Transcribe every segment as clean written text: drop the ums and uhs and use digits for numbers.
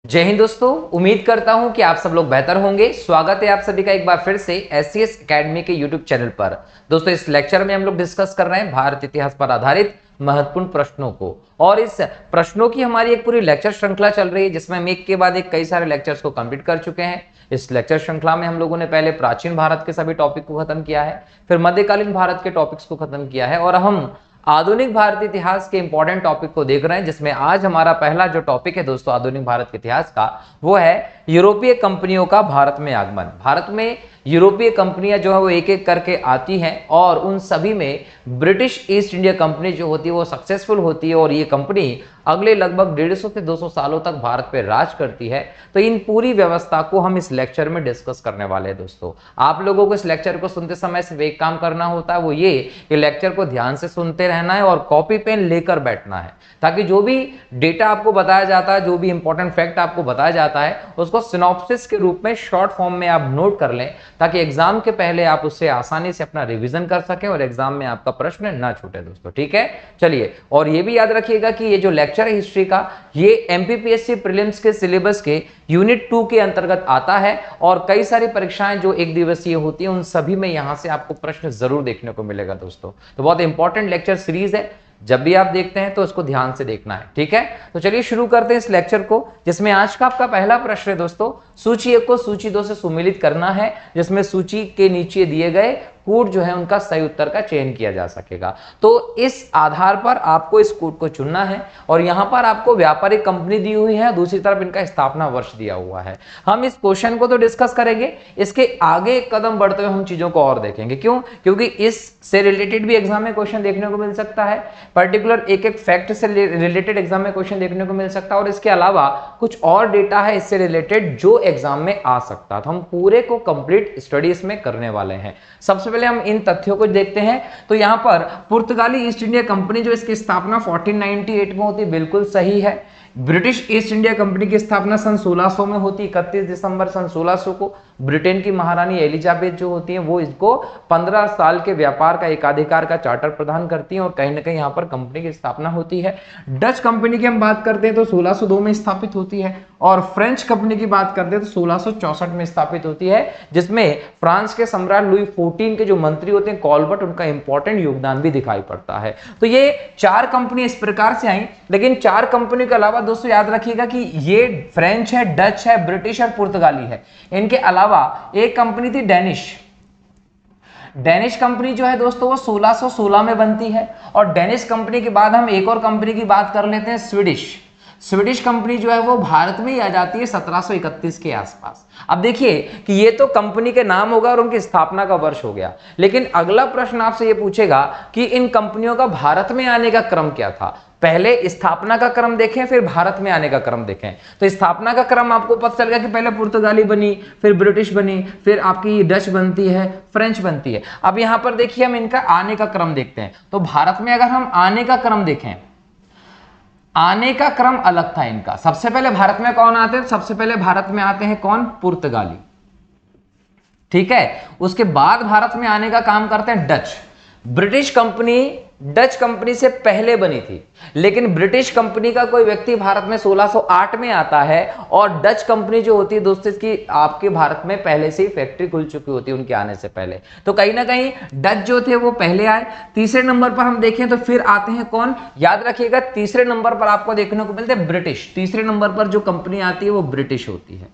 जय हिंद दोस्तों, उम्मीद करता हूं कि आप सब लोग बेहतर होंगे। स्वागत है आप सभी का एक बार फिर से एससीएस एकेडमी के यूट्यूब चैनल पर। दोस्तों, इस लेक्चर में हम लोग डिस्कस कर रहे हैं भारत इतिहास पर आधारित महत्वपूर्ण प्रश्नों को, और इस प्रश्नों की हमारी एक पूरी लेक्चर श्रृंखला चल रही है जिसमें हम एक के बाद एक कई सारे लेक्चर्स को कंप्लीट कर चुके हैं। इस लेक्चर श्रृंखला में हम लोगों ने पहले प्राचीन भारत के सभी टॉपिक को खत्म किया है, फिर मध्यकालीन भारत के टॉपिक्स को खत्म किया है, और हम आधुनिक भारतीय इतिहास के इंपॉर्टेंट टॉपिक को देख रहे हैं, जिसमें आज हमारा पहला जो टॉपिक है दोस्तों आधुनिक भारत के इतिहास का, वो है यूरोपीय कंपनियों का भारत में आगमन। भारत में यूरोपीय कंपनियां जो है वो एक एक करके आती हैं, और उन सभी में ब्रिटिश ईस्ट इंडिया कंपनी जो होती है वो सक्सेसफुल होती है, और ये कंपनी अगले लगभग 150 से 200 सालों तक भारत पे राज करती है। तो इन पूरी व्यवस्था को हम इस लेक्चर में डिस्कस करने वाले हैं। दोस्तों, आप लोगों को इस लेक्चर को सुनते समय सिर्फ एक काम करना होता है, वो ये कि लेक्चर को ध्यान से सुनते रहना है और कॉपी पेन लेकर बैठना है, ताकि जो भी डेटा आपको बताया जाता है, जो भी इंपॉर्टेंट फैक्ट आपको बताया जाता है, उसको सिनॉप्सिस के रूप में शॉर्ट फॉर्म में आप नोट कर लें, ताकि एग्जाम के पहले आप उससे आसानी से अपना रिवीजन कर सकें और एग्जाम में आपका प्रश्न ना छूटे। दोस्तों, ठीक है, चलिए। और ये भी याद रखिएगा कि ये जो लेक्चर है हिस्ट्री का, ये एमपीपीएससी प्रीलिम्स के सिलेबस के यूनिट 2 के अंतर्गत आता है, और कई सारी परीक्षाएं जो एक दिवसीय होती हैं उन सभी में यहां से आपको प्रश्न जरूर देखने को मिलेगा। दोस्तों, तो बहुत इंपॉर्टेंट लेक्चर सीरीज है, जब भी आप देखते हैं तो उसको ध्यान से देखना है, ठीक है। तो चलिए शुरू करते हैं इस लेक्चर को, जिसमें आज का आपका पहला प्रश्न है दोस्तों, सूची 1 को सूची 2 से सुमेलित करना है, जिसमें सूची के नीचे दिए गए कोड जो है उनका सही उत्तर का चयन किया जा सकेगा। तो इस आधार पर आपको इस कोड को चुनना है, और यहां पर आपको व्यापारिक कंपनी दी हुई है, दूसरी तरफ इनका स्थापना वर्ष दिया हुआ है। हम इस क्वेश्चन को तो डिस्कस करेंगे, इसके आगे एक कदम बढ़ते हुए हम चीजों को और देखेंगे। क्यों? क्योंकि इससे रिलेटेड भी एग्जाम में क्वेश्चन देखने को मिल सकता है, पर्टिकुलर एक एक फैक्ट से रिलेटेड एग्जाम में क्वेश्चन देखने को मिल सकता है, और इसके अलावा कुछ और डेटा है इससे रिलेटेड जो एग्जाम में आ सकता है। तो हम पूरे को कंप्लीट स्टडी इसमें करने वाले हैं। सबसे पहले हम इन तथ्यों को देखते हैं। तो यहां पर पुर्तगाली ईस्ट इंडिया कंपनी जो इसकी स्थापना 1498 में होती, बिल्कुल सही है। ब्रिटिश ईस्ट इंडिया कंपनी की स्थापना सन 1600 में होती, 31 दिसंबर सन 1600 को। ब्रिटेन की महारानी एलिजाबेथ जो होती हैं वो इसको 15 साल के व्यापार का एकाधिकार का चार्टर प्रदान करती हैं, और कहीं ना कहीं यहाँ पर कंपनी की स्थापना होती है। डच कंपनी की हम बात करते हैं तो 1602 में स्थापित होती है, और फ्रेंच कंपनी की बात करते हैं तो 1664 में स्थापित होती है, जिसमें फ्रांस के सम्राट लुई 14 के जो मंत्री होते हैं कॉलबर्ट, उनका इंपॉर्टेंट योगदान भी दिखाई पड़ता है। तो ये 4 कंपनी इस प्रकार से आई, लेकिन 4 कंपनी के अलावा दोस्तों याद रखिएगा कि ये फ्रेंच है, डच है, ब्रिटिश और पुर्तगाली है। इनके अलावा एक कंपनी थी डेनिश कंपनी जो है दोस्तों वो 1616 में बनती है, और डेनिश कंपनी के बाद हम एक और कंपनी की बात कर लेते हैं, स्वीडिश कंपनी जो है वो भारत में ही आ जाती है 1731 के आसपास। अब देखिए कि ये तो कंपनी के नाम होगा और उनकी स्थापना का वर्ष हो गया, लेकिन अगला प्रश्न आपसे ये पूछेगा कि इन कंपनियों का भारत में आने का क्रम क्या था। पहले स्थापना का क्रम देखें, फिर भारत में आने का क्रम देखें। तो स्थापना का क्रम आपको पता चल गया कि पहले पुर्तगाली बनी, फिर ब्रिटिश बनी, फिर आपकी डच बनती है, फ्रेंच बनती है। अब यहां पर देखिए हम इनका आने का क्रम देखते हैं। तो भारत में अगर हम आने का क्रम देखें, आने का क्रम अलग था इनका। सबसे पहले भारत में कौन आते हैं? सबसे पहले भारत में आते हैं कौन? पुर्तगाली, ठीक है। उसके बाद भारत में आने का काम करते हैं Dutch. British company Dutch company से पहले बनी थी, लेकिन ब्रिटिश कंपनी का कोई व्यक्ति भारत में 1608 में आता है, और डच कंपनी जो होती है दोस्तों इसकी आपके भारत में पहले से ही फैक्ट्री खुल चुकी होती है उनके आने से पहले। तो कहीं ना कहीं डच जो थे वो पहले आए। तीसरे नंबर पर हम देखें तो फिर आते हैं कौन? याद रखिएगा तीसरे नंबर पर आपको देखने को मिलते हैं ब्रिटिश। तीसरे नंबर पर जो कंपनी आती है वो ब्रिटिश होती है।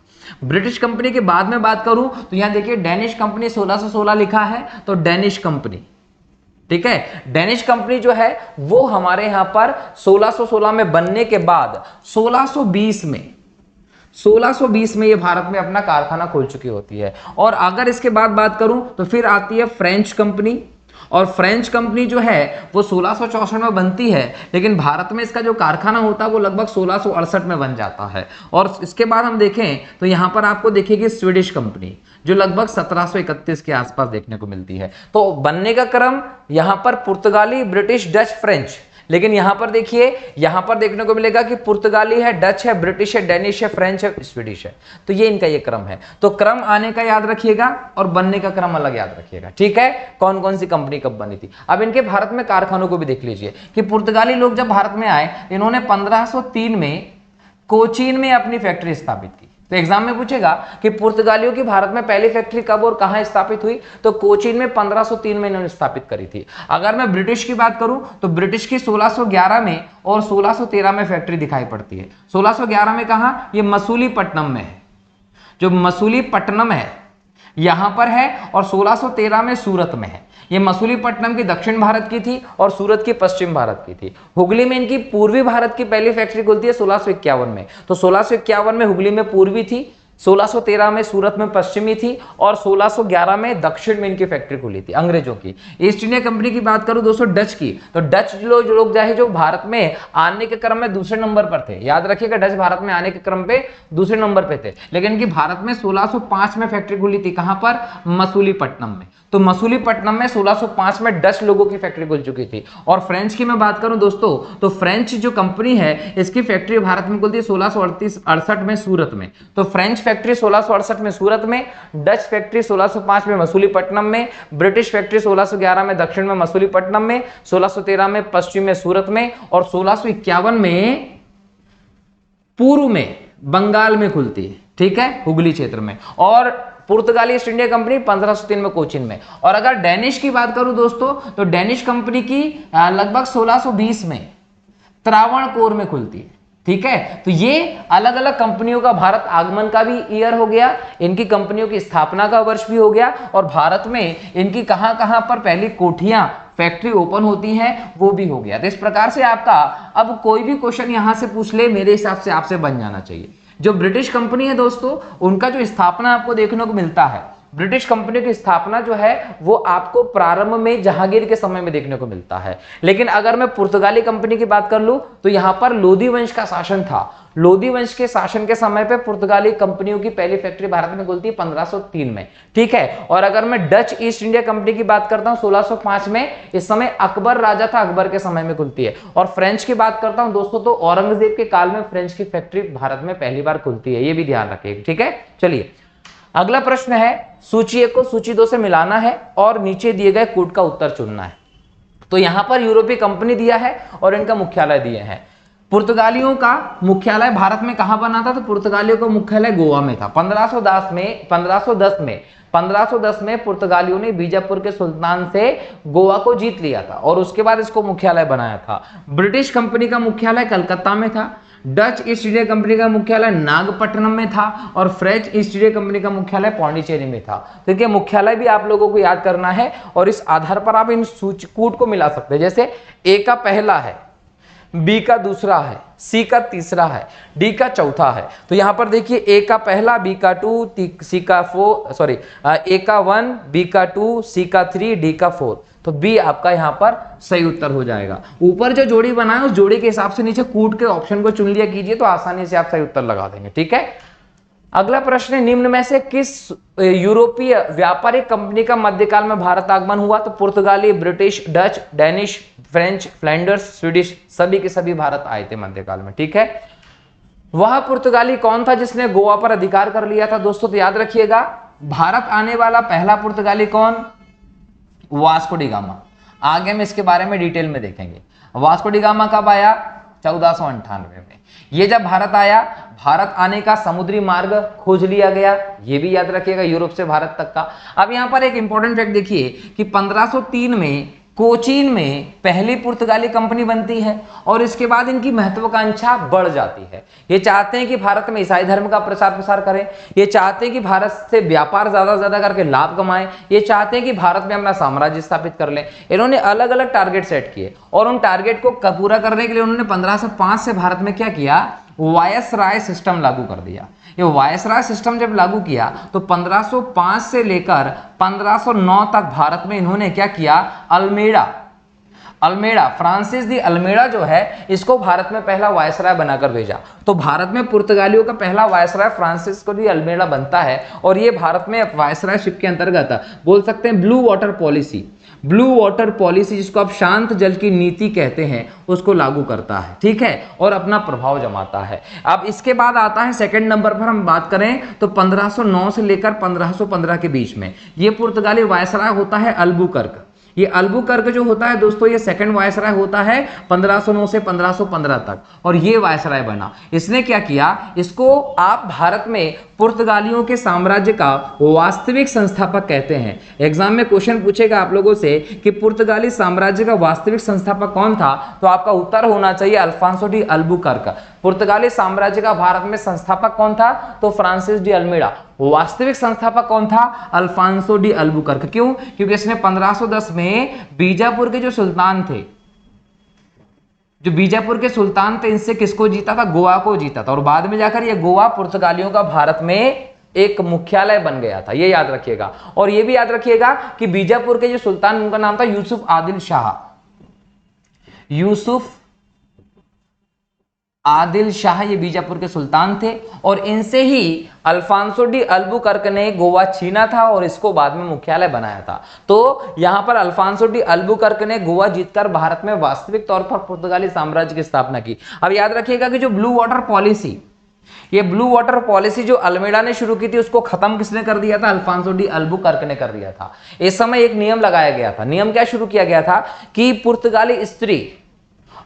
ब्रिटिश कंपनी के बाद में बात करूं तो यहां देखिए डेनिश कंपनी 1616 लिखा है, तो डेनिश कंपनी, ठीक है। डेनिश कंपनी जो है वो हमारे यहां पर 1616 में बनने के बाद 1620 में ये भारत में अपना कारखाना खोल चुकी होती है। और अगर इसके बाद बात करूं तो फिर आती है फ्रेंच कंपनी, और फ्रेंच कंपनी जो है वो 1664 में बनती है, लेकिन भारत में इसका जो कारखाना होता है वो लगभग 1668 में बन जाता है। और इसके बाद हम देखें तो यहां पर आपको देखेगी स्वीडिश कंपनी, जो लगभग 1731 के आसपास देखने को मिलती है। तो बनने का क्रम यहां पर पुर्तगाली, ब्रिटिश, डच, फ्रेंच, लेकिन यहां पर देखिए, यहां पर देखने को मिलेगा कि पुर्तगाली है, डच है, ब्रिटिश है, डेनिश है, फ्रेंच है, स्वीडिश है। तो ये इनका ये क्रम है। तो क्रम आने का याद रखिएगा और बनने का क्रम अलग याद रखिएगा, ठीक है। कौन कौन सी कंपनी कब बनी थी। अब इनके भारत में कारखानों को भी देख लीजिए कि पुर्तगाली लोग जब भारत में आए, इन्होंने 1503 में कोचीन में अपनी फैक्ट्री स्थापित की। तो एग्जाम में पूछेगा कि पुर्तगालियों की भारत में पहली फैक्ट्री कब और कहां स्थापित हुई, तो कोचीन में 1503 में इन्होंने स्थापित करी थी। अगर मैं ब्रिटिश की बात करूं तो ब्रिटिश की 1611 में और 1613 में फैक्ट्री दिखाई पड़ती है। 1611 में कहां, ये मसूलीपट्टनम में है, जो मसूलीपट्टनम है यहां पर है, और 1613 में सूरत में है। ये मसूलीपट्टनम की दक्षिण भारत की थी और सूरत की पश्चिम भारत की थी। हुगली में इनकी पूर्वी भारत की पहली फैक्ट्री खुलती है 1651 में। तो 1651 में हुगली में पूर्वी थी, 1613 में सूरत में पश्चिमी थी, और 1611 में दक्षिण में इनकी फैक्ट्री खुली थी अंग्रेजों की। ईस्ट इंडिया कंपनी की बात करूं दोस्तों डच की, तो डच लोग जो भारत में आने के क्रम में दूसरे नंबर पर थे। याद रखिएगा, डच भारत में आने के क्रम पे दूसरे नंबर पे थे, लेकिन इनकी भारत में 1605 में फैक्ट्री खुली थी। कहां पर, मसूलीपट्टनम में। तो मसूलीपट्टनम में 1605 में डच लोगों की फैक्ट्री खुल चुकी थी। और फ्रेंच की मैं बात करूं दोस्तों, तो फ्रेंच जो कंपनी है इसकी फैक्ट्री भारत में खुलती है 1668 में सूरत में। तो फ्रेंच फैक्ट्री 1668 में सूरत में, डच फैक्ट्री 1605 में मसूलीपट्टनम में, ब्रिटिश फैक्ट्री 1611 में दक्षिण में मसूलीपट्टनम में, 1613 में पश्चिम में सूरत में, और 1651 में पूर्व में बंगाल में खुलती है, ठीक है, हुगली क्षेत्र में। और पुर्तगाली ईस्ट इंडिया कंपनी 1503 में कोचीन में। और अगर डेनिश की बात करूं दोस्तों, तो डेनिश कंपनी की लगभग 1620 में त्रावणकोर में खुलती है, ठीक है। तो ये अलग अलग कंपनियों का भारत आगमन का भी ईयर हो गया, इनकी कंपनियों की स्थापना का वर्ष भी हो गया, और भारत में इनकी कहां कहां पर पहली कोठियां फैक्ट्री ओपन होती हैं वो भी हो गया। तो इस प्रकार से आपका अब कोई भी क्वेश्चन यहां से पूछ ले, मेरे हिसाब से आपसे बन जाना चाहिए। जो ब्रिटिश कंपनी है दोस्तों, उनका जो स्थापना आपको देखने को मिलता है, ब्रिटिश कंपनी की स्थापना जो है वो आपको प्रारंभ में जहांगीर के समय में देखने को मिलता है। लेकिन अगर मैं पुर्तगाली कंपनी की बात कर लूं तो यहां पर लोधी वंश का शासन था। लोधी वंश के शासन के समय पे पुर्तगाली कंपनियों की पहली फैक्ट्री भारत में खुलती है 1503 में, ठीक है। और अगर मैं डच ईस्ट इंडिया कंपनी की बात करता हूं 1605 में, इस समय अकबर राजा था, अकबर के समय में खुलती है। और फ्रेंच की बात करता हूं दोस्तों, तो औरंगजेब के काल में फ्रेंच की फैक्ट्री भारत में पहली बार खुलती है, ये भी ध्यान रखिएगा, ठीक है। चलिए अगला प्रश्न है, सूची 1 को सूची 2 से मिलाना है और नीचे दिए गए कूट का उत्तर चुनना है। तो यहां पर यूरोपीय कंपनी दिया है और इनका मुख्यालय दिए हैं। पुर्तगालियों का मुख्यालय भारत में कहां बना था, तो पुर्तगालियों का मुख्यालय गोवा में था। 1510 में पुर्तगालियों ने बीजापुर के सुल्तान से गोवा को जीत लिया था और उसके बाद इसको मुख्यालय बनाया था। ब्रिटिश कंपनी का मुख्यालय कलकत्ता में था, डच ईस्ट इंडिया कंपनी का मुख्यालय नागपट्टनम में था, और फ्रेंच ईस्ट इंडिया कंपनी का मुख्यालय पौंडीचेरी में था। तो देखिए मुख्यालय भी आप लोगों को याद करना है और इस आधार पर आप इन सूचकूट को मिला सकते हैं। जैसे ए का पहला है, बी का दूसरा है, सी का तीसरा है, डी का चौथा है। तो यहां पर देखिए ए का पहला, बी का 2, सी का 4, सॉरी ए का 1, बी का 2, सी का 3, डी का 4। तो बी आपका यहां पर सही उत्तर हो जाएगा। ऊपर जो जोड़ी बनाए उस जोड़ी के हिसाब से नीचे कूट के ऑप्शन को चुन लिया कीजिए, तो आसानी से आप सही उत्तर लगा देंगे, ठीक है। अगला प्रश्न है, निम्न में से किस यूरोपीय व्यापारिक कंपनी का मध्यकाल में भारत आगमन हुआ, तो पुर्तगाली, British, Dutch, Danish, French, Flanders, Swedish, सभी के सभी भारत आए थे मध्यकाल में, ठीक है। वह पुर्तगाली कौन था जिसने गोवा पर अधिकार कर लिया था दोस्तों, तो याद रखिएगा भारत आने वाला पहला पुर्तगाली कौन, वास्को डी गामा। आगे हम इसके बारे में डिटेल में देखेंगे। वास्को डी गामा कब आया, 1498 में। ये जब भारत आया, भारत आने का समुद्री मार्ग खोज लिया गया, ये भी याद रखिएगा, यूरोप से भारत तक का। अब यहां पर एक इंपॉर्टेंट फैक्ट देखिए कि 1503 में कोचीन में पहली पुर्तगाली कंपनी बनती है और इसके बाद इनकी महत्वाकांक्षा बढ़ जाती है। ये चाहते हैं कि भारत में ईसाई धर्म का प्रचार प्रसार करें, ये चाहते हैं कि भारत से व्यापार ज्यादा से ज्यादा करके लाभ कमाएं, ये चाहते हैं कि भारत में अपना साम्राज्य स्थापित कर लें। इन्होंने अलग अलग टारगेट सेट किए और उन टारगेट को पूरा करने के लिए उन्होंने 1505 से भारत में क्या किया, वायसराय सिस्टम लागू कर दिया। ये वायसराय सिस्टम जब लागू किया तो 1505 से लेकर 1509 तक भारत में इन्होंने क्या किया, अल्मेड़ा फ्रांसिस दी अल्मेड़ा जो है इसको भारत में पहला वायसराय बनाकर भेजा। तो भारत में पुर्तगालियों का पहला वायसराय फ्रांसिस्को दी अल्मेड़ा बनता है और ये भारत में वायसरायशिप के अंतर्गत बोल सकते हैं ब्लू वाटर पॉलिसी जिसको आप शांत जल की नीति कहते हैं उसको लागू करता है, ठीक है, और अपना प्रभाव जमाता है। अब इसके बाद आता है सेकंड नंबर पर हम बात करें तो 1509 से लेकर 1515 के बीच में ये पुर्तगाली वायसराय होता है अल्बुकर्क। ये अल्बुकर्क जो होता है दोस्तों, ये सेकंड वायसराय होता है 1509 से 1515 तक, और ये वायसराय बना। इसने क्या किया, इसको आप भारत में पुर्तगालियों के साम्राज्य का वास्तविक संस्थापक कहते हैं। एग्जाम में क्वेश्चन पूछेगा आप लोगों से कि पुर्तगाली साम्राज्य का वास्तविक संस्थापक कौन था, तो आपका उत्तर होना चाहिए अल्फांसो डी अल्बुकर्क। पुर्तगाली साम्राज्य का भारत में संस्थापक कौन था, तो फ्रांसिस डी अल्मेडा। वास्तविक संस्थापक कौन था, अल्फांसो डी अल्बुकर्क। क्यों, क्योंकि इसने 1510 में बीजापुर के जो सुल्तान थे, जो बीजापुर के सुल्तान थे, इनसे किसको जीता था, गोवा को जीता था, और बाद में जाकर ये गोवा पुर्तगालियों का भारत में एक मुख्यालय बन गया था, ये याद रखिएगा। और ये भी याद रखिएगा कि बीजापुर के जो सुल्तान, उनका नाम था यूसुफ आदिल शाह। यूसुफ आदिल शाह ये बीजापुर के सुल्तान थे, और इनसे ही अल्फांसो डी अल्बुकर्क ने गोवा छीना था और इसको बाद में मुख्यालय बनाया था। तो यहां पर अल्फांसो डी अल्बुकर्क ने गोवा जीतकर भारत में वास्तविक तौर पर पुर्तगाली साम्राज्य की स्थापना की। अब याद रखिएगा कि जो ब्लू वाटर पॉलिसी, ये ब्लू वाटर पॉलिसी जो अल्मेडा ने शुरू की थी, उसको खत्म किसने कर दिया था, अल्फांसो डी अल्बुकर्क ने कर दिया था। इस समय एक नियम लगाया गया था। नियम क्या शुरू किया गया था कि पुर्तगाली स्त्री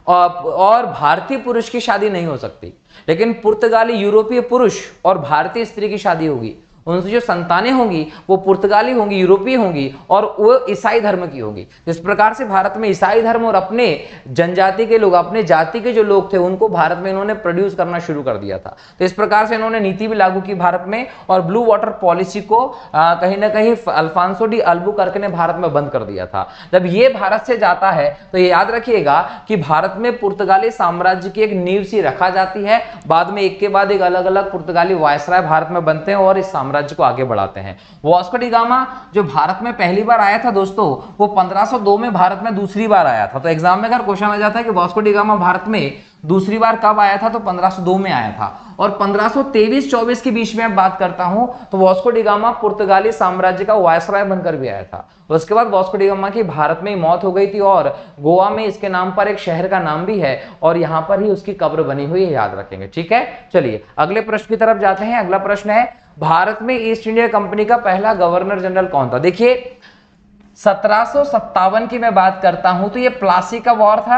और भारतीय पुरुष की शादी नहीं हो सकती, लेकिन पुर्तगाली यूरोपीय पुरुष और भारतीय स्त्री की शादी होगी। उनसे जो संतानें होंगी वो पुर्तगाली होंगी, यूरोपीय होंगी, और वो ईसाई धर्म की होंगी। इस प्रकार से भारत में ईसाई धर्म और अपने जनजाति के लोग, अपने जाति के जो लोग थे, उनको भारत में इन्होंने प्रोड्यूस करना शुरू कर दिया था। तो इस प्रकार से इन्होंने नीति भी लागू की भारत में, और ब्लू वाटर पॉलिसी को कहीं ना कहीं अल्फांसो डी अल्बुकर्क ने भारत में बंद कर दिया था। जब ये भारत से जाता है तो ये याद रखिएगा कि भारत में पुर्तगाली साम्राज्य की एक नींव सी रखा जाती है। बाद में एक के बाद एक अलग अलग पुर्तगाली वायसराय भारत में बनते हैं और इस साम्राज्य को आगे बढ़ाते हैं। वास्को डी गामा जो भारत में पहली बार आया था दोस्तों, वो 1502 में भारत में दूसरी बार आया था। तो एग्जाम में अगर क्वेश्चन आ जाता है कि वास्को डी गामा भारत में दूसरी बार कब आया था, तो 1502 में आया था। और 1523-24 के बीच में मैं बात करता हूं तो वास्को डी गामा पुर्तगाली साम्राज्य का वायसराय बनकर भी आया था। उसके बाद वास्को डी गामा की भारत में ही मौत हो गई थी, और गोवा में इसके नाम पर एक शहर का नाम भी है, और यहां पर ही उसकी कब्र बनी हुई है, याद रखेंगे। ठीक है, चलिए अगले प्रश्न की तरफ जाते हैं। अगला प्रश्न है, भारत में ईस्ट इंडिया कंपनी का पहला गवर्नर जनरल कौन था। देखिए 1757 की मैं बात करता हूं तो ये प्लासी का वॉर था।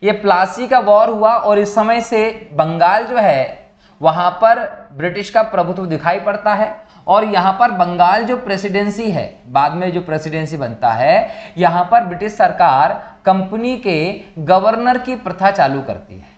ये प्लासी का वॉर हुआ, और इस समय से बंगाल जो है वहां पर ब्रिटिश का प्रभुत्व दिखाई पड़ता है, और यहां पर बंगाल जो प्रेसिडेंसी है, बाद में जो प्रेसिडेंसी बनता है, यहां पर ब्रिटिश सरकार कंपनी के गवर्नर की प्रथा चालू करती है,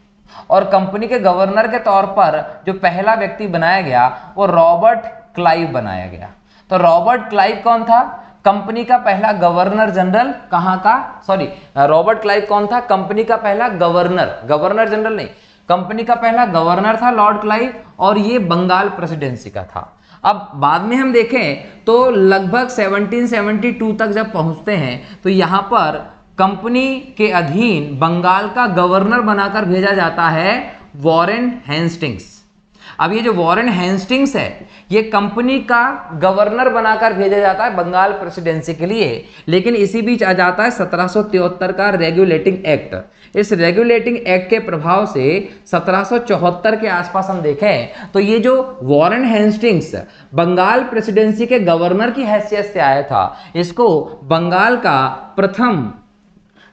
और कंपनी के गवर्नर के तौर पर जो पहला व्यक्ति बनाया गया वो रॉबर्ट क्लाइव बनाया गया। तो रॉबर्ट क्लाइव कौन था, कंपनी का पहला गवर्नर जनरल। कहां का, सॉरी, रॉबर्ट क्लाइव कौन था, कंपनी का पहला गवर्नर, गवर्नर जनरल नहीं, कंपनी का पहला गवर्नर था लॉर्ड क्लाइव, और ये बंगाल प्रेसिडेंसी का था। अब बाद में हम देखें तो लगभग 1772 तक जब पहुंचते हैं तो यहां पर कंपनी के अधीन बंगाल का गवर्नर बनाकर भेजा जाता है वॉरेन हेस्टिंग्स। अब ये जो वॉरेन हेस्टिंग्स है, ये कंपनी का गवर्नर बनाकर भेजा जाता है बंगाल प्रेसिडेंसी के लिए। लेकिन इसी बीच आ जाता है 1773 का रेगुलेटिंग एक्ट। इस रेगुलेटिंग एक्ट के प्रभाव से 1774 के आसपास हम देखें तो ये जो वॉरेन हेस्टिंग्स बंगाल प्रेसिडेंसी के गवर्नर की हैसियत से आया था, इसको बंगाल का प्रथम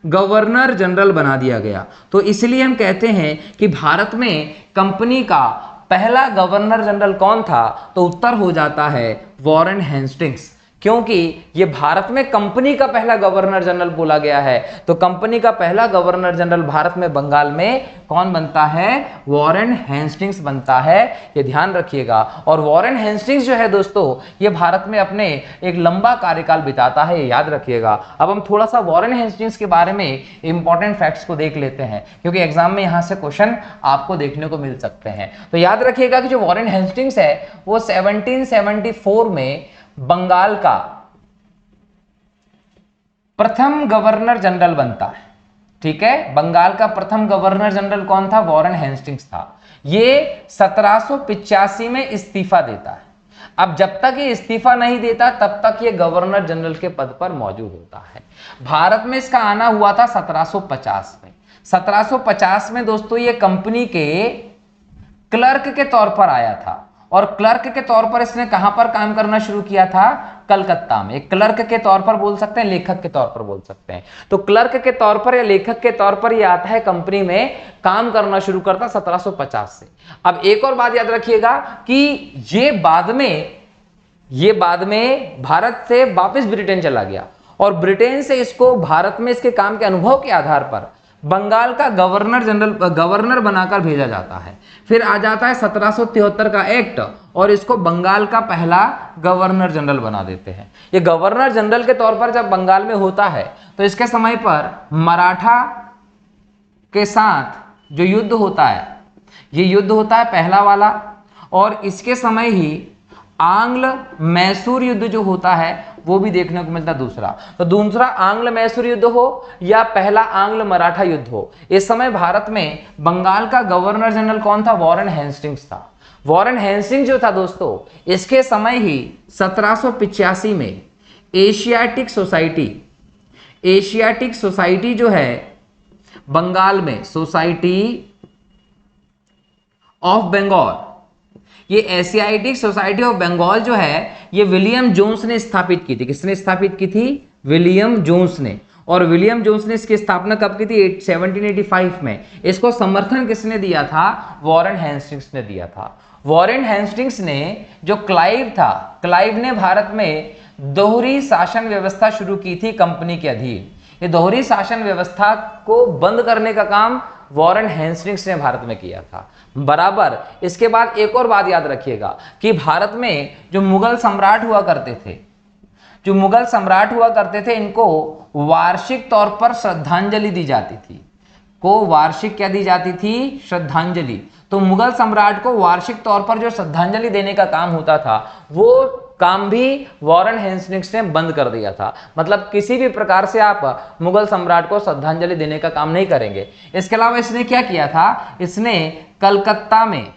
गवर्नर जनरल बना दिया गया। तो इसलिए हम कहते हैं कि भारत में कंपनी का पहला गवर्नर जनरल कौन था, तो उत्तर हो जाता है वॉरेन हेस्टिंग्स, क्योंकि ये भारत में कंपनी का पहला गवर्नर जनरल बोला गया है। तो कंपनी का पहला गवर्नर जनरल भारत में बंगाल में कौन बनता है, वॉरेन हेस्टिंग्स बनता है, ये ध्यान रखिएगा। और वॉरेन हेस्टिंग्स जो है दोस्तों, ये भारत में अपने एक लंबा कार्यकाल बिताता है, ये याद रखिएगा। अब हम थोड़ा सा वॉरेन हेस्टिंग्स के बारे में इंपॉर्टेंट फैक्ट्स को देख लेते हैं, क्योंकि एग्जाम में यहां से क्वेश्चन आपको देखने को मिल सकते हैं। तो याद रखिएगा कि जो वॉरेन हेस्टिंग्स है वो 1774 में बंगाल का प्रथम गवर्नर जनरल बनता है। ठीक है, बंगाल का प्रथम गवर्नर जनरल कौन था, वॉरेन हेस्टिंग्स था। ये 1785 में इस्तीफा देता है। अब जब तक ये इस्तीफा नहीं देता तब तक ये गवर्नर जनरल के पद पर मौजूद होता है। भारत में इसका आना हुआ था 1750 में। 1750 में दोस्तों ये कंपनी के क्लर्क के तौर पर आया था, और क्लर्क के तौर पर इसने कहां पर काम करना शुरू किया था, कलकत्ता में। क्लर्क के तौर पर बोल सकते हैं, लेखक के तौर पर बोल सकते हैं। तो क्लर्क के तौर पर या लेखक के तौर पर ये आता है, कंपनी में काम करना शुरू करता 1750 से। अब एक और बात याद रखिएगा कि ये बाद में भारत से वापस ब्रिटेन चला गया और ब्रिटेन से इसको भारत में इसके काम के अनुभव के आधार पर बंगाल का गवर्नर बनाकर भेजा जाता है। फिर आ जाता है 1773 का एक्ट और इसको बंगाल का पहला गवर्नर जनरल बना देते हैं। ये गवर्नर जनरल के तौर पर जब बंगाल में होता है तो इसके समय पर मराठा के साथ जो युद्ध होता है, ये युद्ध होता है पहला वाला, और इसके समय ही आंग्ल मैसूर युद्ध जो होता है वो भी देखने को मिलता है दूसरा। तो दूसरा आंग्ल मैसूर युद्ध हो या पहला आंग्ल मराठा युद्ध हो, इस समय भारत में बंगाल का गवर्नर जनरल कौन था? वॉरेन हेस्टिंग्स था। वॉरेन हेस्टिंग्स जो था दोस्तों, इसके समय ही 1785 में एशियाटिक सोसाइटी जो है बंगाल में, सोसाइटी ऑफ बंगाल, ये एशियाटिक सोसाइटी ऑफ बंगाल जो है ये विलियम जोन्स ने स्थापित की थी। किसने स्थापित की थी? विलियम जोन्स ने। और विलियम जोन्स ने इसकी स्थापना कब की थी? 1785 में। इसको समर्थन किसने दिया था? वॉरेन हेस्टिंग्स ने दिया था। वॉरेन हेस्टिंग्स ने, जो क्लाइव था, क्लाइव ने भारत में दोहरी शासन व्यवस्था शुरू की थी कंपनी के अधीन। ये दोहरी शासन व्यवस्था को बंद करने का काम वॉरेन हेस्टिंग्स ने भारत में किया था बराबर। इसके बाद एक और बात याद रखिएगा कि भारत में जो मुगल सम्राट हुआ करते थे, इनको वार्षिक तौर पर श्रद्धांजलि दी जाती थी। वार्षिक क्या दी जाती थी? श्रद्धांजलि। तो मुगल सम्राट को वार्षिक तौर पर जो श्रद्धांजलि देने का काम होता था, वो काम भी वॉरेन हेस्टिंग्स ने बंद कर दिया था। मतलब किसी भी प्रकार से आप मुगल सम्राट को श्रद्धांजलि देने का काम नहीं करेंगे। इसके अलावा इसने क्या किया था? इसने कलकत्ता में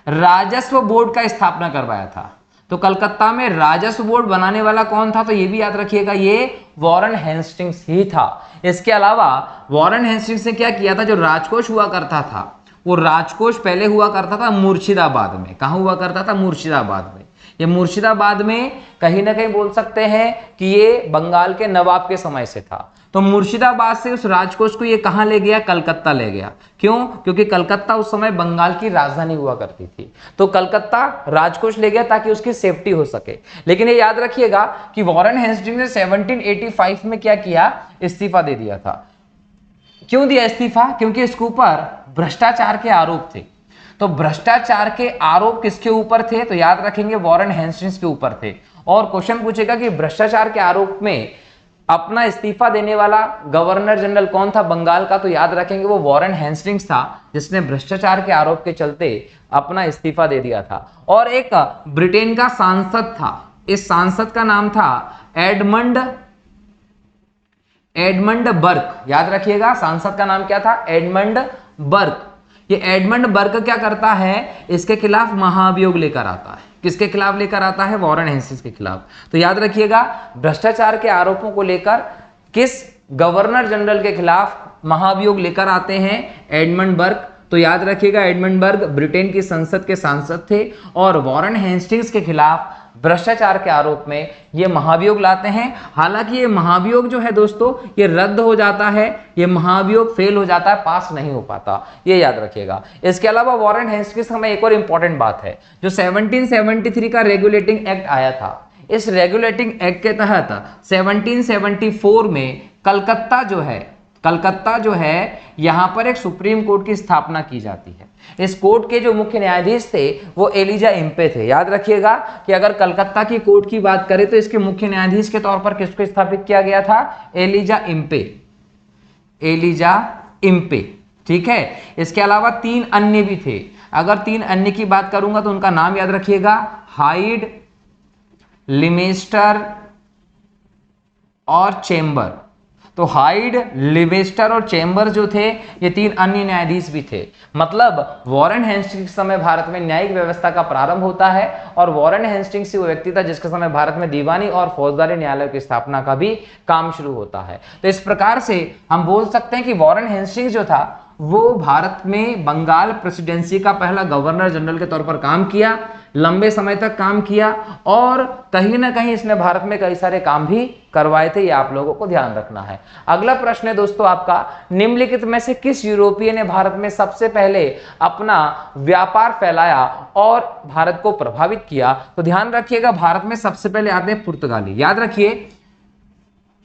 राजस्व बोर्ड का स्थापना करवाया था। तो कलकत्ता में राजस्व बोर्ड बनाने वाला कौन था? तो ये भी याद रखिएगा, ये वॉरेन हेस्टिंग्स ही था। इसके अलावा वॉरेन हेस्टिंग्स ने क्या किया था? जो राजकोष हुआ करता था, वो राजकोष पहले हुआ करता था मुर्शिदाबाद में। कहां हुआ करता था? मुर्शिदाबाद में। ये मुर्शिदाबाद में कहीं ना कहीं बोल सकते हैं कि ये बंगाल के नवाब के समय से था। तो मुर्शिदाबाद से उस राजकोष को ये कहां ले गया? कलकत्ता ले गया। क्यों? क्योंकि कलकत्ता उस समय बंगाल की राजधानी हुआ करती थी। तो कलकत्ता राजकोष ले गया ताकि उसकी सेफ्टी हो सके। लेकिन ये याद रखिएगा कि वॉरेन हेस्टिंग्स ने 1785 में क्या किया? इस्तीफा दे दिया था। क्यों दिया इस्तीफा? क्योंकि इसके ऊपर भ्रष्टाचार के आरोप थे। तो भ्रष्टाचार के आरोप किसके ऊपर थे? तो याद रखेंगे वॉरेन हेस्टिंग्स के ऊपर थे। और क्वेश्चन पूछेगा कि भ्रष्टाचार के आरोप में अपना इस्तीफा देने वाला गवर्नर जनरल कौन था बंगाल का? तो याद रखेंगे वो वॉरेन हेस्टिंग्स था, जिसने भ्रष्टाचार के आरोप के चलते अपना इस्तीफा दे दिया था। और एक ब्रिटेन का सांसद था, इस सांसद का नाम था एडमंड बर्क। याद रखिएगा सांसद का नाम क्या था? Edmund Burke. ये एडमंड बर्क क्या करता है? इसके खिलाफ महाभियोग लेकर आता है। किसके खिलाफ लेकर आता है? वॉरेन हेस्टिंग्स के खिलाफ। तो याद रखिएगा भ्रष्टाचार के आरोपों को लेकर किस गवर्नर जनरल के खिलाफ महाभियोग लेकर आते हैं? Edmund Burke. तो याद रखिएगा एडमंड बर्क ब्रिटेन की संसद के सांसद थे और वॉरेन हेस्टिंग्स के खिलाफ भ्रष्टाचार के आरोप में ये महाभियोग लाते हैं। हालांकि ये महाभियोग जो है दोस्तों, ये रद्द हो जाता है, ये महाभियोग फेल हो जाता है, पास नहीं हो पाता, ये याद रखिएगा। इसके अलावा वॉरेन हेस्टिंग्स में एक और इंपॉर्टेंट बात है, जो 1773 का रेगुलेटिंग एक्ट आया था, इस रेगुलेटिंग एक्ट के तहत 1774 में कलकत्ता जो है यहां पर एक सुप्रीम कोर्ट की स्थापना की जाती है। इस कोर्ट के जो मुख्य न्यायाधीश थे वो एलिजा इम्पे थे। याद रखिएगा कि अगर कलकत्ता की कोर्ट की बात करें तो इसके मुख्य न्यायाधीश के तौर पर किसको स्थापित किया गया था? Elijah Impey. ठीक है। इसके अलावा 3 अन्य भी थे। अगर 3 अन्य की बात करूंगा तो उनका नाम याद रखिएगा, हाइड, लिमेस्टर और चेंबर। तो हाइड, लिवेस्टर और चेंबर जो थे ये 3 अन्य न्यायाधीश भी थे। मतलब वॉरेन हेस्टिंग्स के समय भारत में न्यायिक व्यवस्था का प्रारंभ होता है और वॉरेन हेस्टिंग्स वो व्यक्ति था जिसके समय भारत में दीवानी और फौजदारी न्यायालय की स्थापना का भी काम शुरू होता है। तो इस प्रकार से हम बोल सकते हैं कि वॉरेन हेस्टिंग्स जो था वो भारत में बंगाल प्रेसिडेंसी का पहला गवर्नर जनरल के तौर पर काम किया, लंबे समय तक काम किया, और कहीं ना कहीं इसने भारत में कई सारे काम भी करवाए थे। ये आप लोगों को ध्यान रखना है। अगला प्रश्न है दोस्तों आपका, निम्नलिखित में से किस यूरोपीय ने भारत में सबसे पहले अपना व्यापार फैलाया और भारत को प्रभावित किया? तो ध्यान रखिएगा, भारत में सबसे पहले आते हैं पुर्तगाली। याद रखिए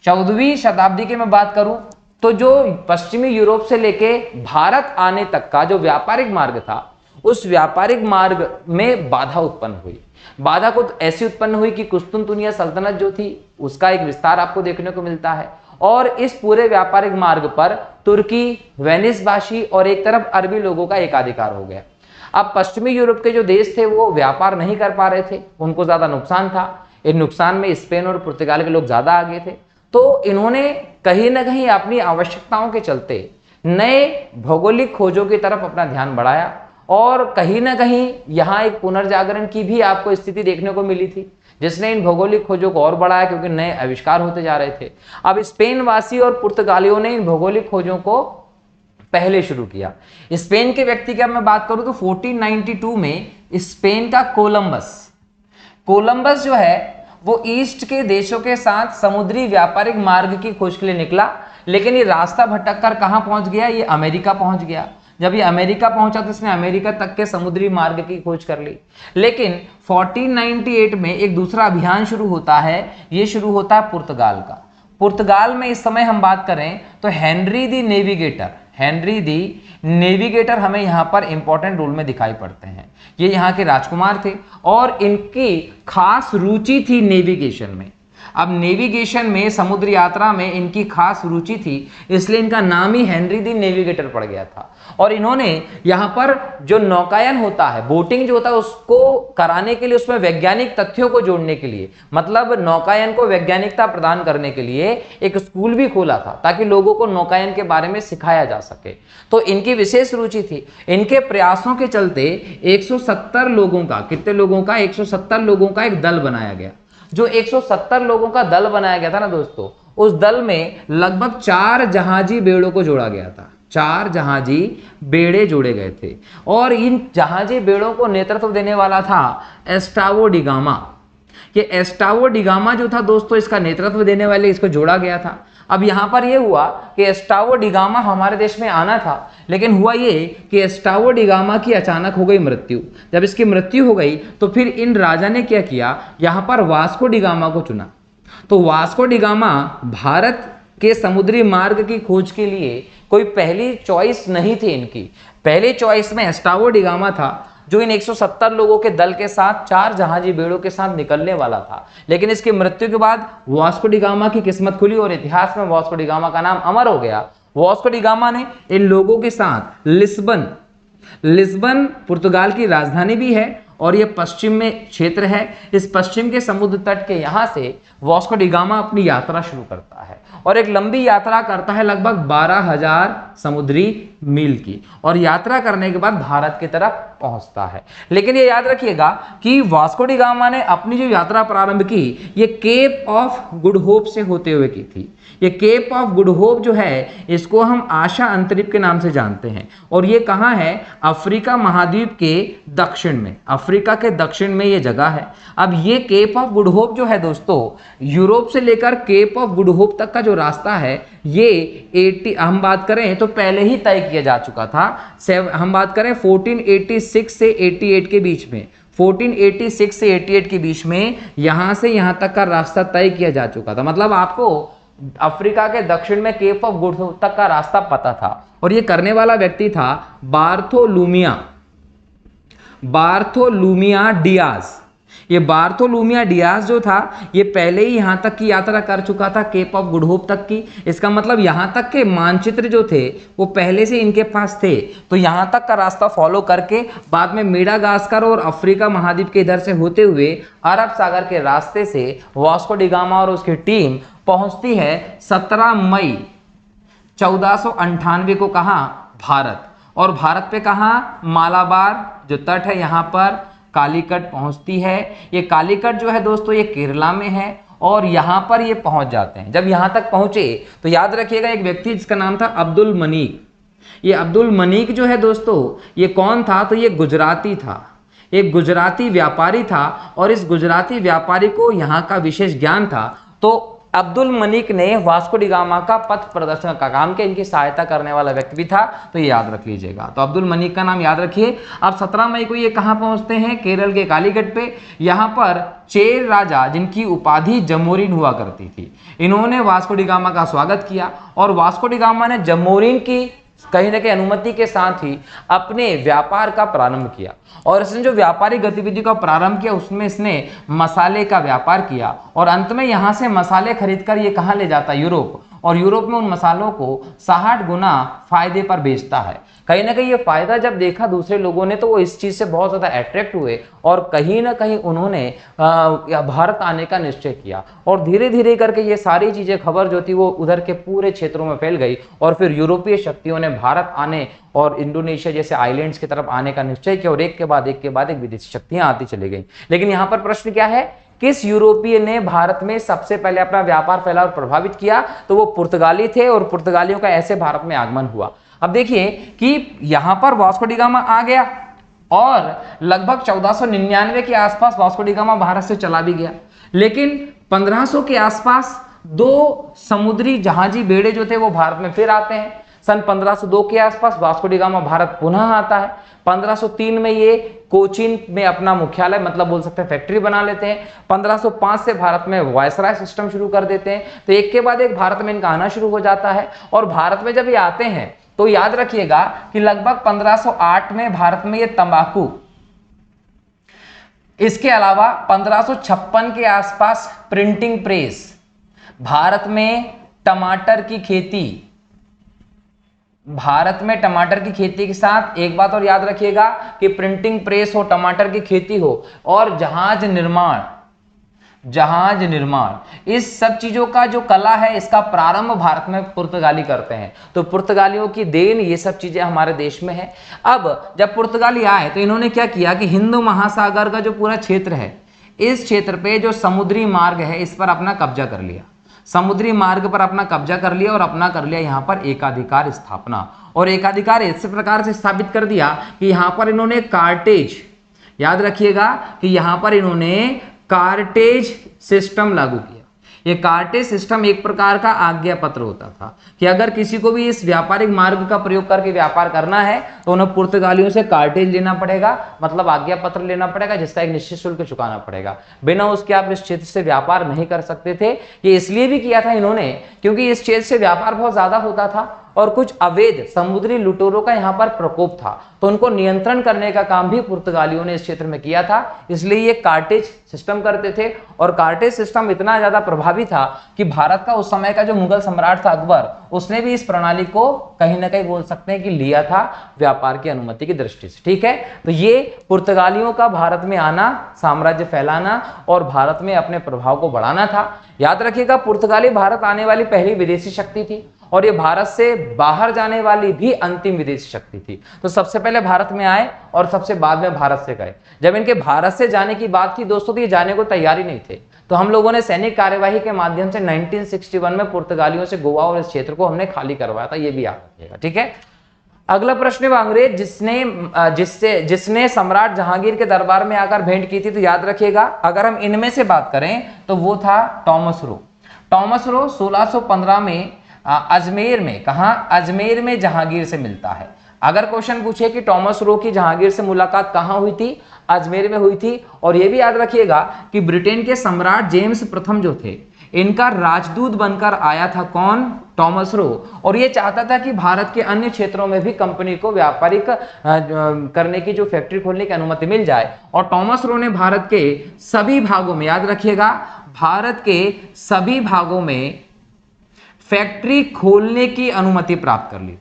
14वीं शताब्दी की मैं बात करूं तो जो पश्चिमी यूरोप से लेके भारत आने तक का जो व्यापारिक मार्ग था, उस व्यापारिक मार्ग में बाधा उत्पन्न हुई। बाधा को ऐसी उत्पन्न हुई कि कुस्तुनतुनिया सल्तनत जो थी उसका एक विस्तार आपको देखने को मिलता है, और इस पूरे व्यापारिक मार्ग पर तुर्की, वेनिस भाषी और एक तरफ अरबी लोगों का एकाधिकार हो गया। अब पश्चिमी यूरोप के जो देश थे वो व्यापार नहीं कर पा रहे थे, उनको ज्यादा नुकसान था। इन नुकसान में स्पेन और पुर्तगाल के लोग ज्यादा आगे थे, तो इन्होंने कहीं ना कहीं अपनी आवश्यकताओं के चलते नए भौगोलिक खोजों की तरफ अपना ध्यान बढ़ाया, और कहीं ना कहीं यहाँ एक पुनर्जागरण की भी आपको स्थिति देखने को मिली थी, जिसने इन भौगोलिक खोजों को और बढ़ाया, क्योंकि नए आविष्कार होते जा रहे थे। अब स्पेन वासी और पुर्तगालियों ने इन भौगोलिक खोजों को पहले शुरू किया। स्पेन के व्यक्ति की मैं बात करूं तो 1492 में स्पेन का कोलंबस जो है वो ईस्ट के देशों के साथ समुद्री व्यापारिक मार्ग की खोज के लिए निकला, लेकिन ये रास्ता भटक कर कहां पहुंच गया? ये अमेरिका पहुंच गया। जब ये अमेरिका पहुंचा तो इसने अमेरिका तक के समुद्री मार्ग की खोज कर ली। लेकिन 1498 में एक दूसरा अभियान शुरू होता है, ये शुरू होता है पुर्तगाल का। पुर्तगाल में इस समय हम बात करें तो हेनरी दी नेविगेटर हमें यहाँ पर इंपॉर्टेंट रोल में दिखाई पड़ते हैं। ये यहाँ के राजकुमार थे और इनकी खास रुचि थी नेविगेशन में। अब नेविगेशन में, समुद्र यात्रा में इनकी खास रुचि थी, इसलिए इनका नाम ही हेनरी दी नेविगेटर पड़ गया था। और इन्होंने यहाँ पर जो नौकायन होता है, बोटिंग जो होता है, उसको कराने के लिए, उसमें वैज्ञानिक तथ्यों को जोड़ने के लिए, मतलब नौकायन को वैज्ञानिकता प्रदान करने के लिए एक स्कूल भी खोला था, ताकि लोगों को नौकायन के बारे में सिखाया जा सके। तो इनकी विशेष रुचि थी। इनके प्रयासों के चलते 170 लोगों का, कितने लोगों का? 170 लोगों का एक दल बनाया गया। जो 170 लोगों का दल बनाया गया था ना दोस्तों, उस दल में लगभग 4 जहाजी बेड़ों को जोड़ा गया था। 4 जहाजी बेड़े जोड़े गए थे, और इन जहाजी बेड़ों को नेतृत्व देने वाला था एस्टावो डी गामा। ये एस्टावो डी गामा जो था दोस्तों, इसका नेतृत्व देने वाले इसको जोड़ा गया था। अब यहां पर यह हुआ कि एस्टावो डी गामा हमारे देश में आना था, लेकिन हुआ ये कि एस्टावो डी गामा की अचानक हो गई मृत्यु। जब इसकी मृत्यु हो गई तो फिर इन राजा ने क्या किया, यहां पर वास्को डी गामा को चुना। तो वास्को डी गामा भारत के समुद्री मार्ग की खोज के लिए कोई पहली चॉइस नहीं थी इनकी। पहली चॉइस में एस्टावो डी गामा था, जो इन 170 लोगों के दल के साथ 4 जहाजी बेड़ों के साथ निकलने वाला था। लेकिन इसकी मृत्यु के बाद वास्को डी गामा की किस्मत खुली और इतिहास में वास्को डी गामा का नाम अमर हो गया। वास्को डी गामा ने इन लोगों के साथ लिस्बन पुर्तगाल की राजधानी भी है, और यह पश्चिम में क्षेत्र है। इस पश्चिम के समुद्र तट के यहां से वास्को डी गामा अपनी यात्रा शुरू करता है, और एक लंबी यात्रा करता है, लगभग 12,000 समुद्री मील की, और यात्रा करने के बाद भारत की तरफ पहुंचता है। लेकिन ये याद रखिएगा कि वास्को डी गामा ने अपनी जो यात्रा प्रारंभ की, ये केप ऑफ गुड होप से होते हुए की थी। ये केप ऑफ गुड होप जो है, इसको हम आशा अंतरिप के नाम से जानते हैं, और ये कहाँ है? अफ्रीका महाद्वीप के दक्षिण में, अफ्रीका के दक्षिण में ये जगह है। अब ये केप ऑफ गुड होप जो है दोस्तों, यूरोप से लेकर केप ऑफ गुड होप तक का जो रास्ता है, ये हम बात करें तो पहले ही तय किया जा चुका था। हम बात करें 1486 से 88 के बीच में, 1486 से 88 के बीच में यहां से यहां तक का रास्ता तय किया जा चुका था। मतलब आपको अफ्रीका के दक्षिण में केप ऑफ गुड होप तक का रास्ता पता था, और ये करने वाला व्यक्ति था बार्थोलुमिया डियाज। ये बार्थोलुमिया डियाज जो था, ये पहले ही यहां तक की यात्रा कर चुका था, केप ऑफ गुड होप तक की। इसका मतलब यहां तक के मानचित्र जो थे वो पहले से इनके पास थे। तो यहां तक का रास्ता फॉलो करके बाद में मेडागास्कर और अफ्रीका महाद्वीप के इधर से होते हुए अरब सागर के रास्ते से वास्को डी गामा और उसकी टीम पहुंचती है 17 मई 1498 को कहां? भारत। और भारत पे कहां? मालाबार जो तट है यहां पर कालीकट पहुंचती है। ये कालीकट जो है दोस्तों, ये केरला में है, और यहां पर ये पहुंच जाते हैं। जब यहां तक पहुंचे तो याद रखिएगा, एक व्यक्ति जिसका नाम था अब्दुल मनीक, ये अब्दुल मनीक जो है दोस्तों, ये कौन था? तो ये गुजराती था, एक गुजराती व्यापारी था और इस गुजराती व्यापारी को यहाँ का विशेष ज्ञान था। तो अब्दुल मनीक ने वास्को डी गामा का पथ प्रदर्शन का काम किया, इनकी सहायता करने वाला व्यक्ति भी था, तो ये याद रख लीजिएगा। तो अब्दुल मनीक का नाम याद रखिए। अब 17 मई को ये कहाँ पहुंचते हैं? केरल के कालीगढ़ पे। यहाँ पर चेर राजा, जिनकी उपाधि जमोरिन हुआ करती थी, इन्होंने वास्को डी गामा का स्वागत किया और वास्को डी गामा ने जमोरिन की कहीं ना कहीं अनुमति के साथ ही अपने व्यापार का प्रारंभ किया। और इसने जो व्यापारिक गतिविधि का प्रारंभ किया उसमें इसने मसाले का व्यापार किया और अंत में यहां से मसाले खरीदकर ये कहां ले जाता? यूरोप। और यूरोप में उन मसालों को 60 गुना फायदे पर बेचता है। कहीं ना कहीं ये फायदा जब देखा दूसरे लोगों ने तो वो इस चीज से बहुत ज्यादा अट्रैक्ट हुए और कहीं ना कहीं उन्होंने भारत आने का निश्चय किया और धीरे धीरे करके ये सारी चीजें, खबर जो थी वो उधर के पूरे क्षेत्रों में फैल गई और फिर यूरोपीय शक्तियों ने भारत आने और इंडोनेशिया जैसे आइलैंड्स की तरफ आने का निश्चय किया और एक के बाद एक विदेशी शक्तियां आती चली गई। लेकिन यहाँ पर प्रश्न क्या है? किस यूरोपीय ने भारत में सबसे पहले अपना व्यापार फैला और प्रभावित किया? तो वो पुर्तगाली थे और पुर्तगालियों का ऐसे भारत में आगमन हुआ। अब देखिए कि यहां पर वास्को डी गामा आ गया और लगभग 1499 के आसपास वास्को डी गामा भारत से चला भी गया। लेकिन 1500 के आसपास 2 समुद्री जहाजी बेड़े जो थे वो भारत में फिर आते हैं। सन 1502 के आसपास वास्को डी गामा भारत पुनः आता है। 1503 में ये कोचीन में अपना मुख्यालय, मतलब बोल सकते हैं फैक्ट्री बना लेते हैं। 1505 से भारत में वायसराय सिस्टम शुरू कर देते हैं। तो एक के बाद एक भारत में इनका आना शुरू हो जाता है और भारत में जब ये आते हैं तो याद रखिएगा कि लगभग 1508 में भारत में ये तंबाकू, इसके अलावा 1556 के आसपास प्रिंटिंग प्रेस, भारत में टमाटर की खेती, भारत में टमाटर की खेती के साथ एक बात और याद रखिएगा कि प्रिंटिंग प्रेस हो, टमाटर की खेती हो और जहाज निर्माण, इस सब चीजों का जो कला है इसका प्रारंभ भारत में पुर्तगाली करते हैं। तो पुर्तगालियों की देन ये सब चीजें हमारे देश में है। अब जब पुर्तगाली आए तो इन्होंने क्या किया कि हिंद महासागर का जो पूरा क्षेत्र है, इस क्षेत्र पे जो समुद्री मार्ग है इस पर अपना कब्जा कर लिया, समुद्री मार्ग पर अपना कब्जा कर लिया और अपना कर लिया यहाँ पर एकाधिकार स्थापना। और एकाधिकार इस प्रकार से स्थापित कर दिया कि यहाँ पर इन्होंने कार्टेज, याद रखिएगा कि यहाँ पर इन्होंने कार्टेज सिस्टम लागू किया। ये कार्टेज सिस्टम एक प्रकार का आज्ञा पत्र होता था कि अगर किसी को भी इस व्यापारिक मार्ग का प्रयोग करके व्यापार करना है तो उन्हें पुर्तगालियों से कार्टेज लेना पड़ेगा, मतलब आज्ञा पत्र लेना पड़ेगा जिसका एक निश्चित शुल्क चुकाना पड़ेगा। बिना उसके आप इस क्षेत्र से व्यापार नहीं कर सकते थे। ये इसलिए भी किया था इन्होंने क्योंकि इस क्षेत्र से व्यापार बहुत ज्यादा होता था और कुछ अवैध समुद्री लुटेरों का यहाँ पर प्रकोप था, तो उनको नियंत्रण करने का काम भी पुर्तगालियों ने इस क्षेत्र में किया था। इसलिए ये कार्टेज सिस्टम करते थे और कार्टेज सिस्टम इतना ज्यादा प्रभावी था कि भारत का उस समय का जो मुगल सम्राट था अकबर, उसने भी इस प्रणाली को कहीं ना कहीं बोल सकते हैं कि लिया था व्यापार की अनुमति की दृष्टि से। ठीक है, तो ये पुर्तगालियों का भारत में आना, साम्राज्य फैलाना और भारत में अपने प्रभाव को बढ़ाना था। याद रखिएगा पुर्तगाली भारत आने वाली पहली विदेशी शक्ति थी और ये भारत से बाहर जाने वाली भी अंतिम विदेशी शक्ति थी। तो सबसे पहले भारत में आए और सबसे बाद में भारत से गए। जब इनके भारत से जाने की बात थी दोस्तों तो ये जाने को तैयार ही नहीं थे, तो हम लोगों ने सैनिक कार्यवाही के माध्यम से 1961 में पुर्तगालियों से गोवा और इस क्षेत्र को हमने खाली करवाया था, ये भी याद रखिएगा। ठीक है, अगला प्रश्न है अंग्रेज जिसने सम्राट जहांगीर के दरबार में आकर भेंट की थी। तो याद रखिएगा अगर हम इनमें से बात करें तो वो था टॉमस रो। टॉमस रो 1615 में अजमेर में, कहा अजमेर में जहांगीर से मिलता है। अगर क्वेश्चन पूछे कि टॉमस रो की जहांगीर से मुलाकात कहां हुई थी, अजमेर में हुई थी। और यह भी याद रखिएगा कि ब्रिटेन के सम्राट जेम्स प्रथम जो थे इनका राजदूत बनकर आया था कौन, टॉमस रो। और ये चाहता था कि भारत के अन्य क्षेत्रों में भी कंपनी को व्यापारिक करने की जो फैक्ट्री खोलने की अनुमति मिल जाए। और टॉमस रो ने भारत के सभी भागों में, याद रखिएगा भारत के सभी भागों में फैक्ट्री खोलने की अनुमति प्राप्त कर ली थी।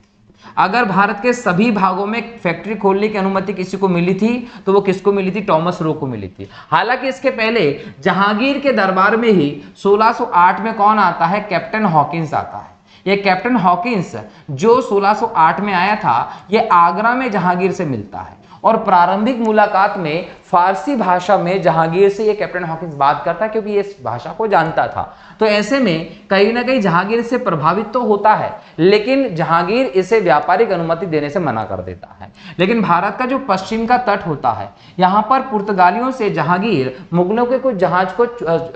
अगर भारत के सभी भागों में फैक्ट्री खोलने की अनुमति किसी को मिली थी तो वो किसको मिली थी, टॉमस रो को मिली थी। हालांकि इसके पहले जहांगीर के दरबार में ही 1608 में कौन आता है, कैप्टन हॉकिंस आता है। ये कैप्टन हॉकिंस जो 1608 में आया था, ये आगरा में जहांगीर से मिलता है और प्रारंभिक मुलाकात में फारसी भाषा में जहांगीर से ये कैप्टन हॉकिंस बात करता है, क्योंकि ये इस भाषा को जानता था। तो ऐसे में कहीं ना कहीं जहांगीर से प्रभावित तो होता है, लेकिन जहांगीर इसे व्यापारिक अनुमति देने से मना कर देता है। लेकिन भारत का जो पश्चिम का तट होता है, यहाँ पर पुर्तगालियों से जहांगीर मुगलों के कुछ जहाज को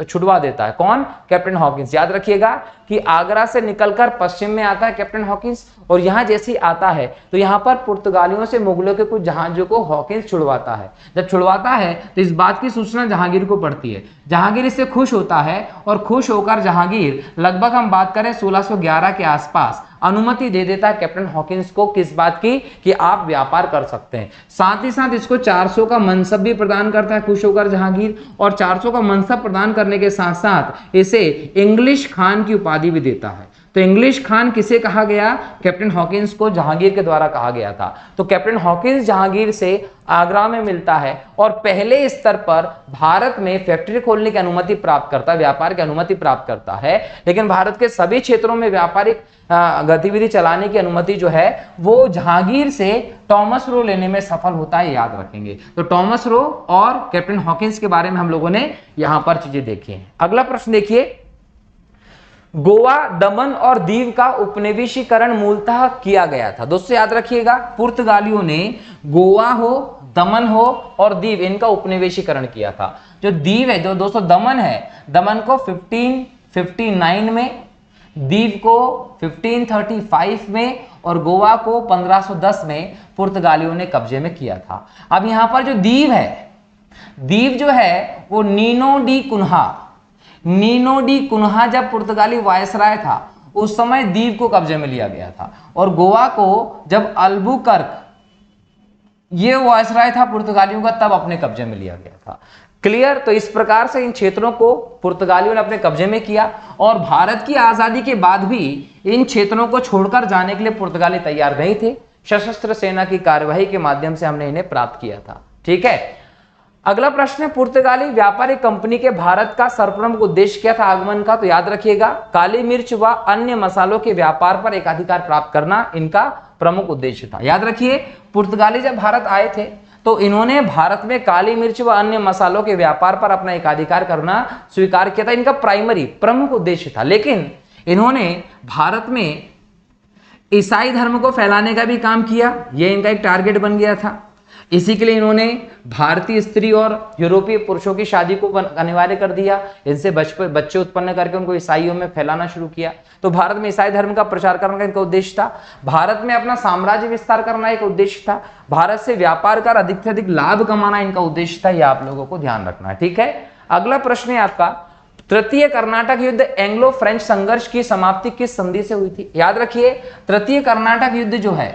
छुड़वा देता है। कौन? Captain Hawkins. याद रखिएगा कि आगरा से निकलकर पश्चिम में आता है कैप्टन हॉकिंस, और यहां जैसे ही आता है तो यहां पर पुर्तगालियों से मुगलों के कुछ जहाजों को हॉकिंस छुड़वाता है। जब छुड़वाता है तो इस बात की सूचना जहांगीर को पड़ती है। जहांगीर इससे खुश होता है, और खुश होकर जहांगीर लगभग हम बात करें 1611 के आसपास अनुमति दे देता है कैप्टन हॉकिंस को, किस बात की? कि आप व्यापार कर सकते हैं। साथ ही साथ इसको 400 का मनसब भी प्रदान करता है खुश होकर जहांगीर, और 400 का मनसब प्रदान करने के साथ साथ इसे इंग्लिश खान की उपाधि भी देता है। तो इंग्लिश खान किसे कहा गया? कैप्टन हॉकिंस को जहांगीर के द्वारा कहा गया था। तो कैप्टन हॉकिंस जहांगीर से आगरा में मिलता है और पहले स्तर पर भारत में फैक्ट्री खोलने की अनुमति प्राप्त करता है, व्यापार की अनुमति प्राप्त करता है। लेकिन भारत के सभी क्षेत्रों में व्यापारिक गतिविधि चलाने की अनुमति जो है वो जहांगीर से टॉमस रो लेने में सफल होता है, याद रखेंगे। तो टॉमस रो और कैप्टन हॉकिंस के बारे में हम लोगों ने यहां पर चीजें देखी हैं। अगला प्रश्न देखिए, गोवा, दमन और दीव का उपनिवेशीकरण मूलतः किया गया था। दोस्तों याद रखिएगा, पुर्तगालियों ने गोवा हो, दमन हो और दीव, इनका उपनिवेशीकरण किया था। जो दीव है, जो दोस्तों दमन है, दमन को 1559 में, दीव को 1535 में और गोवा को 1510 में पुर्तगालियों ने कब्जे में किया था। अब यहां पर जो दीव है, दीव जो है वो नीनो डी कुन्हा जब पुर्तगाली वायसराय था उस समय दीव को कब्जे में लिया गया था, और गोवा को जब अल्बुकर्क ये वायसराय था पुर्तगालियों का तब अपने कब्जे में लिया गया था। क्लियर? तो इस प्रकार से इन क्षेत्रों को पुर्तगालियों ने अपने कब्जे में किया, और भारत की आजादी के बाद भी इन क्षेत्रों को छोड़कर जाने के लिए पुर्तगाली तैयार नहीं थे। सशस्त्र सेना की कार्यवाही के माध्यम से हमने इन्हें प्राप्त किया था। ठीक है, अगला प्रश्न है, पुर्तगाली व्यापारिक कंपनी के भारत का सर्वप्रमुख उद्देश्य क्या था आगमन का? तो याद रखिएगा, काली मिर्च व अन्य मसालों के व्यापार पर एकाधिकार प्राप्त करना इनका प्रमुख उद्देश्य था। याद रखिए, पुर्तगाली जब भारत आए थे तो इन्होंने भारत में काली मिर्च व अन्य मसालों के व्यापार पर अपना एकाधिकार करना स्वीकार किया था, इनका प्राइमरी प्रमुख उद्देश्य था। लेकिन इन्होंने भारत में ईसाई धर्म को फैलाने का भी काम किया, यह इनका एक टारगेट बन गया था। इसी के लिए इन्होंने भारतीय स्त्री और यूरोपीय पुरुषों की शादी को अनिवार्य कर दिया, इनसे बच्चे उत्पन्न करके उनको ईसाइयों में फैलाना शुरू किया। तो भारत में ईसाई धर्म का प्रचार करने का इनका उद्देश्य था। भारत में अपना साम्राज्य विस्तार करना एक उद्देश्य था। भारत से व्यापार कर अधिक से अधिक लाभ कमाना इनका उद्देश्य था। यह आप लोगों को ध्यान रखना है। ठीक है, अगला प्रश्न है आपका, तृतीय कर्नाटक युद्ध एंग्लो फ्रेंच संघर्ष की समाप्ति किस संधि से हुई थी? याद रखिए, तृतीय कर्नाटक युद्ध जो है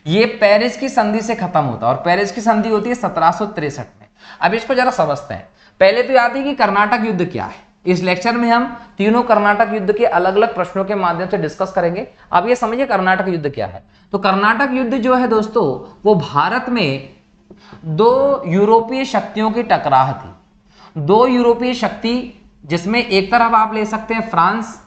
ये पेरिस की संधि से खत्म होता है, और पेरिस की संधि होती है 1763 में। अब इसको जरा समझते हैं। पहले तो याद है कि कर्नाटक युद्ध क्या है। इस लेक्चर में हम तीनों कर्नाटक युद्ध के अलग अलग प्रश्नों के माध्यम से डिस्कस करेंगे। अब ये समझिए कर्नाटक युद्ध क्या है। तो कर्नाटक युद्ध जो है दोस्तों, वो भारत में दो यूरोपीय शक्तियों की टकराव थी। दो यूरोपीय शक्ति, जिसमें एक तरफ आप ले सकते हैं फ्रांस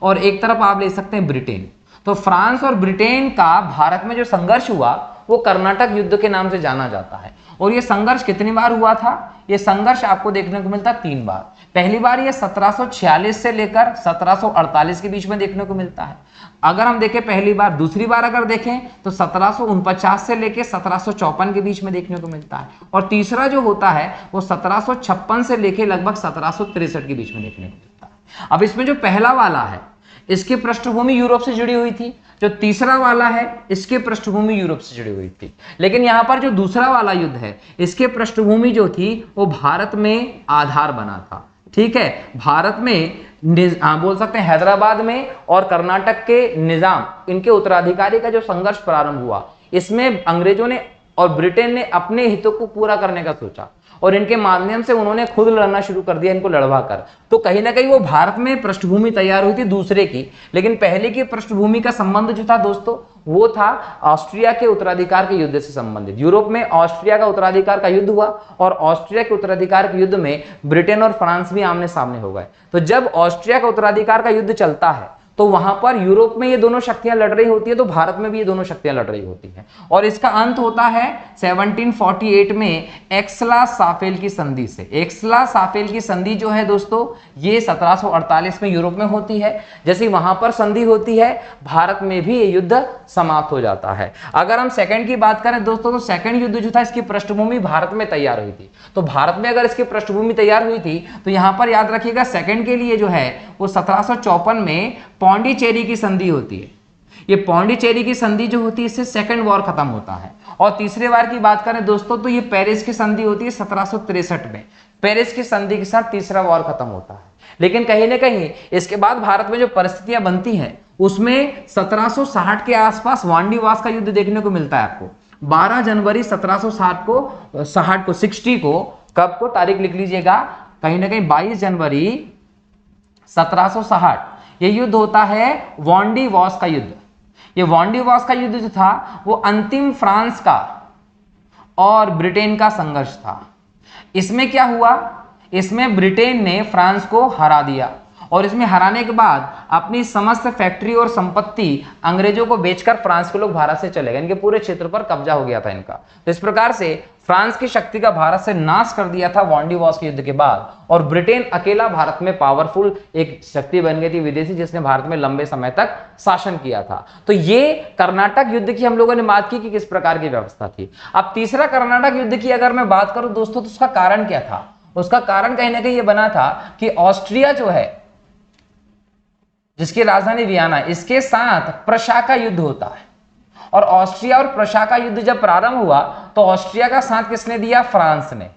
और एक तरफ आप ले सकते हैं ब्रिटेन। तो फ्रांस और ब्रिटेन का भारत में जो संघर्ष हुआ वो कर्नाटक युद्ध के नाम से जाना जाता है। और ये संघर्ष कितनी बार हुआ था? ये संघर्ष आपको देखने को मिलता 3 बार। पहली बार ये 1746 से लेकर 1748 के बीच में देखने को मिलता है, अगर हम देखें पहली बार। दूसरी बार अगर देखें तो 1749 से लेकर 1754 के बीच में देखने को मिलता है, और तीसरा जो होता है वो 1756 से लेकर लगभग 1763 के बीच में देखने को मिलता है। अब इसमें जो पहला वाला है इसकी पृष्ठभूमि यूरोप से जुड़ी हुई थी, जो तीसरा वाला है इसकी पृष्ठभूमि यूरोप से जुड़ी हुई थी। लेकिन यहां पर जो दूसरा वाला युद्ध है इसके पृष्ठभूमि जो थी वो भारत में आधार बना था। ठीक है, भारत में बोल सकते हैं हैदराबाद में और कर्नाटक के निजाम, इनके उत्तराधिकारी का जो संघर्ष प्रारंभ हुआ, इसमें अंग्रेजों ने और ब्रिटेन ने अपने हितों को पूरा करने का सोचा, और इनके माध्यम से उन्होंने खुद लड़ना शुरू कर दिया, इनको लड़वा कर। तो कहीं ना कहीं वो भारत में पृष्ठभूमि तैयार हुई थी दूसरे की, लेकिन पहले की पृष्ठभूमि का संबंध जो था दोस्तों वो था ऑस्ट्रिया के उत्तराधिकार के युद्ध से संबंधित। यूरोप में ऑस्ट्रिया का उत्तराधिकार का युद्ध हुआ, और ऑस्ट्रिया के उत्तराधिकार के युद्ध में ब्रिटेन और फ्रांस भी आमने सामने हो गए। तो जब ऑस्ट्रिया का उत्तराधिकार का युद्ध चलता है तो वहां पर यूरोप में ये दोनों शक्तियां लड़ रही होती है, तो भारत में भी ये दोनों शक्तियां लड़ रही होती हैं। और इसका अंत होता है 1748 में एक्सला-साफेल की संधि से। एक्सला-साफेल की संधि जो है दोस्तों, ये 1748 में यूरोप में होती है। जैसे वहां पर संधि होती है, भारत में भी ये युद्ध समाप्त हो जाता है। अगर हम सेकंड की बात करें दोस्तों, तो सेकंड युद्ध जो था, इसकी पृष्ठभूमि भारत में तैयार हुई थी। तो भारत में अगर इसकी पृष्ठभूमि तैयार हुई थी, तो यहां पर याद रखिएगा सेकंड के लिए जो है वो 1754 में पौंडीचेरी की संधि होती है। ये पौंडीचेरी की संधि जो होती है, इससे सेकंड वॉर खत्म होता है। और तीसरे वार की बात करें दोस्तों, तो ये पेरिस की संधि होती है 1763 में। पेरिस की संधि के साथ तीसरा वॉर खत्म होता है। लेकिन कहीं ना कहीं इसके बाद भारत में जो परिस्थितियां बनती हैं, उसमें 1760 के आसपास वांडीवास का युद्ध देखने को मिलता है आपको। 12 जनवरी 1760 को 60 को कब को तारीख लिख लीजिएगा, कहीं ना कहीं 22 जनवरी 1760 ये युद्ध होता है वांडीवास का युद्ध। ये वांडीवास का युद्ध जो था वो अंतिम फ्रांस का और ब्रिटेन का संघर्ष था। इसमें क्या हुआ, इसमें ब्रिटेन ने फ्रांस को हरा दिया और इसमें हराने के बाद अपनी समस्त फैक्ट्री और संपत्ति अंग्रेजों को बेचकर फ्रांस के लोग भारत से चले गए। इनके पूरे क्षेत्र पर कब्जा हो गया था इनका। तो इस प्रकार से फ्रांस की शक्ति का भारत से नाश कर दिया था वांडीवास के युद्ध के बाद, और ब्रिटेन अकेला भारत में पावरफुल एक शक्ति बन गई थी विदेशी, जिसने भारत में लंबे समय तक शासन किया था। तो ये कर्नाटक युद्ध की हम लोगों ने बात की कि किस प्रकार की व्यवस्था थी। अब तीसरा कर्नाटक युद्ध की अगर मैं बात करूं दोस्तों, तो उसका कारण क्या था? उसका कारण कहीं ना कहीं ये बना था कि ऑस्ट्रिया जो है, जिसकी राजधानी वियना, इसके साथ प्रशा का युद्ध होता है। और ऑस्ट्रिया और प्रशा का युद्ध जब प्रारंभ हुआ, तो ऑस्ट्रिया का साथ किसने दिया? फ्रांस ने।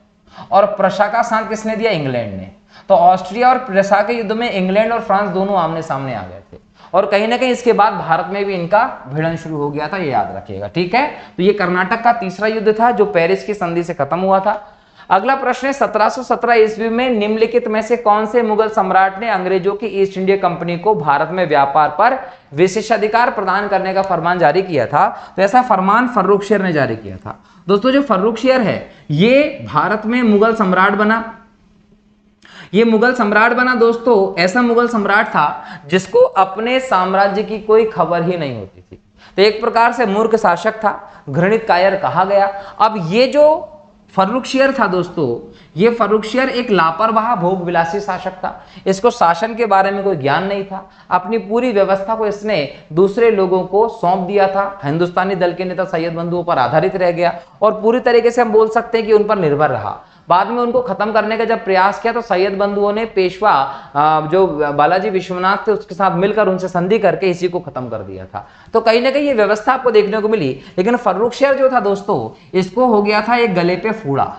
और प्रशा का साथ किसने दिया? इंग्लैंड ने। तो ऑस्ट्रिया और प्रशा के युद्ध में इंग्लैंड और फ्रांस दोनों आमने सामने आ गए थे। और कहीं ना कहीं इसके बाद भारत में भी इनका भिड़न शुरू हो गया था, ये याद रखिएगा, ठीक है। तो ये कर्नाटक का तीसरा युद्ध था जो पेरिस की संधि से खत्म हुआ था। अगला प्रश्न है 1717 ईस्वी में निम्नलिखित में से कौन से मुगल सम्राट ने अंग्रेजों की ईस्ट इंडिया कंपनी को भारत में व्यापार पर विशेषाधिकार प्रदान करने का फरमान जारी किया था? तो ऐसा फरमान फर्रुखशेर ने जारी किया था। दोस्तों जो फर्रुखशेर है, ये भारत में मुगल सम्राट बना। ये मुगल सम्राट बना दोस्तों, ऐसा मुगल सम्राट था जिसको अपने साम्राज्य की कोई खबर ही नहीं होती थी। तो एक प्रकार से मूर्ख शासक था, घृणित कायर कहा गया। अब ये जो फर्रुखशेर था दोस्तों, ये फर्रुखशेर एक लापरवाह भोग विलासी शासक था। इसको शासन के बारे में कोई ज्ञान नहीं था। अपनी पूरी व्यवस्था को इसने दूसरे लोगों को सौंप दिया था। हिंदुस्तानी दल के नेता सैयद बंधुओं पर आधारित रह गया और पूरी तरीके से हम बोल सकते हैं कि उन पर निर्भर रहा। बाद में उनको खत्म करने का जब प्रयास किया, तो सैयद बंधुओं ने पेशवा जो बालाजी विश्वनाथ थे उसके साथ मिलकर उनसे संधि करके इसी को खत्म कर दिया था। तो कहीं ना कहीं ये व्यवस्था आपको देखने को मिली। लेकिन फर्रुखशेर जो था दोस्तों, इसको हो गया था एक गले पे फोड़ा।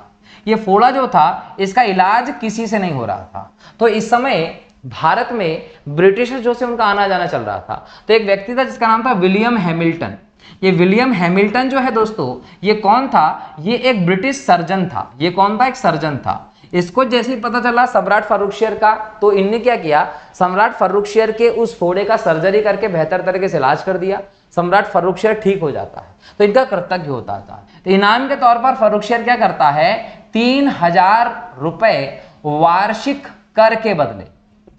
ये फोड़ा जो था, इसका इलाज किसी से नहीं हो रहा था। तो इस समय भारत में ब्रिटिशर्स जो से उनका आना जाना चल रहा था। तो एक व्यक्ति था जिसका नाम था विलियम हैमिल्टन। ये विलियम हैमिल्टन जो है दोस्तों, ये कौन था? ये एक ब्रिटिश सर्जन था। ये कौन था? एक सर्जन था। इसको जैसे ही पता चला सम्राट फर्रुखशेर का, तो इनने क्या किया? सम्राट फर्रुखशेर के उस फोड़े का सर्जरी करके बेहतर तरीके से इलाज कर दिया। सम्राट फर्रुखशेर ठीक हो जाता है, तो इनका कृतज्ञ होता था। तो इनाम के तौर पर फर्रुखशेर क्या करता है? 3000 रुपए वार्षिक कर के बदले,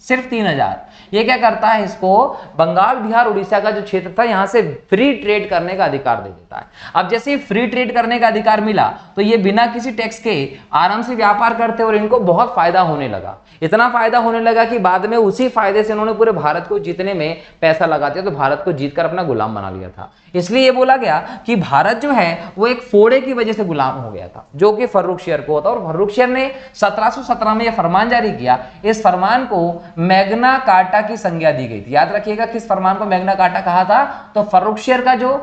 सिर्फ 3000। ये क्या करता है? इसको बंगाल, बिहार, उड़ीसा का जो क्षेत्र था, यहां से फ्री ट्रेड करने का अधिकार दे देता है। अब जैसे ही फ्री ट्रेड करने का अधिकार मिला, तो ये बिना किसी टैक्स के आराम से व्यापार करते और इनको बहुत फायदा होने लगा। इतना फायदा होने लगा कि बाद में उसी फायदे से इन्होंने पूरे भारत को जीतने में पैसा लगा दिया। तो भारत को जीतकर अपना गुलाम बना लिया था। इसलिए ये बोला गया कि भारत जो है वो एक फोड़े की वजह से गुलाम हो गया था, जो कि फर्रुखशेर को होता। और फर्रुखशेर ने 1717 में यह फरमान जारी किया। इस फरमान को मैग्ना कार्टा की संज्ञा दी गई थी। याद रखिएगा किस फरमान को मैग्ना कार्टा कहा था? तो फर्रुखशेर का जो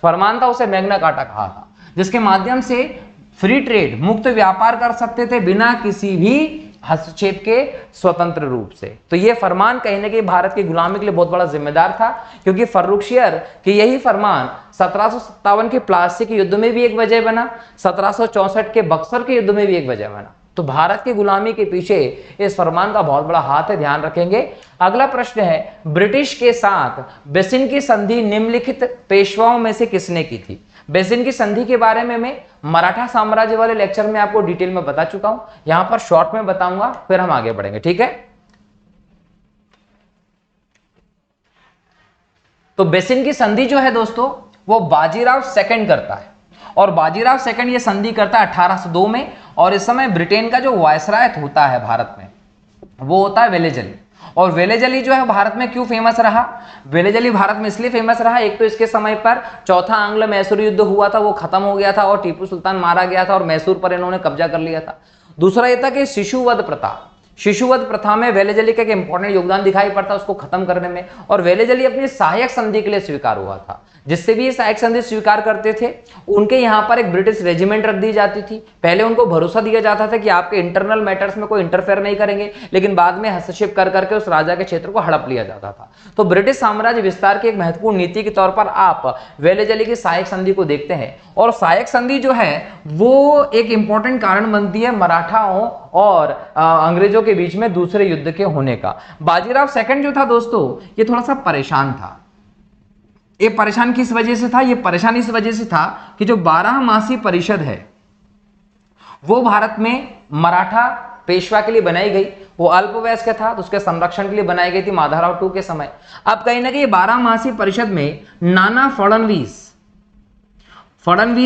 फरमान था उसे मैग्ना कार्टा कहा था, जिसके माध्यम से फ्री ट्रेड, मुक्त व्यापार कर सकते थे बिना किसी भी हस्तक्षेप के, स्वतंत्र रूप से। तो यह फरमान कहीं ना कहीं भारत की गुलामी के लिए बहुत बड़ा जिम्मेदार था, क्योंकि फर्रुखशेर के यही फरमान 1757 के प्लासी के युद्ध में भी एक वजह बना, 1764 के बक्सर के युद्ध में भी एक वजह बना। तो भारत की गुलामी के पीछे इस फरमान का बहुत बड़ा हाथ है, ध्यान रखेंगे। अगला प्रश्न है, ब्रिटिश के साथ बेसिन की संधि निम्नलिखित पेशवाओं में से किसने की थी? बेसिन की संधि के बारे में मैं मराठा साम्राज्य वाले लेक्चर में आपको डिटेल में बता चुका हूं। यहां पर शॉर्ट में बताऊंगा, फिर हम आगे बढ़ेंगे, ठीक है। तो बेसिन की संधि जो है दोस्तों वो बाजीराव सेकंड करता है, और बाजीराव सेकंड ये संधि करता है 1802 में। और इस समय ब्रिटेन का जो वायसराय होता है भारत में वो होता है वेलेजली। और वेलेजली जो है भारत में क्यों फेमस रहा? वेलेजली भारत में इसलिए फेमस रहा, एक तो इसके समय पर चौथा आंग्ल मैसूर युद्ध हुआ था, वो खत्म हो गया था और टीपू सुल्तान मारा गया था और मैसूर पर इन्होंने कब्जा कर लिया था। दूसरा ये था कि शिशुवध प्रथा, शिशुवध प्रथा में वेलेजली का एक इंपॉर्टेंट योगदान दिखाई पड़ता उसको खत्म करने में। और वेलेजली अपनी सहायक संधि के लिए स्वीकार हुआ था, जिससे भी ये सहायक संधि स्वीकार करते थे उनके यहाँ पर एक ब्रिटिश रेजिमेंट रख दी जाती थी। पहले उनको भरोसा दिया जाता था कि आपके इंटरनल मैटर्स में कोई इंटरफेयर नहीं करेंगे, लेकिन बाद में हस्तक्षेप कर करके उस राजा के क्षेत्र को हड़प लिया जाता था। तो ब्रिटिश साम्राज्य विस्तार की एक महत्वपूर्ण नीति के तौर पर आप वेलेजली की सहायक संधि को देखते हैं। और सहायक संधि जो है वो एक इंपॉर्टेंट कारण बनती है मराठाओं और अंग्रेजों के बीच में दूसरे युद्ध के होने का। बाजीराव सेकंड जो था दोस्तों ये थोड़ा सा परेशान था। ये परेशान किस वजह से था? ये परेशान इस वजह से था कि जो 12 मासी परिषद है वो भारत में मराठा पेशवा के लिए बनाई गई, वो अल्पवयस्क था तो उसके संरक्षण के लिए बनाई गई थी माधवराव टू के समय। अब कहीं ना कहीं 12 मासी परिषद में नाना फडणवीस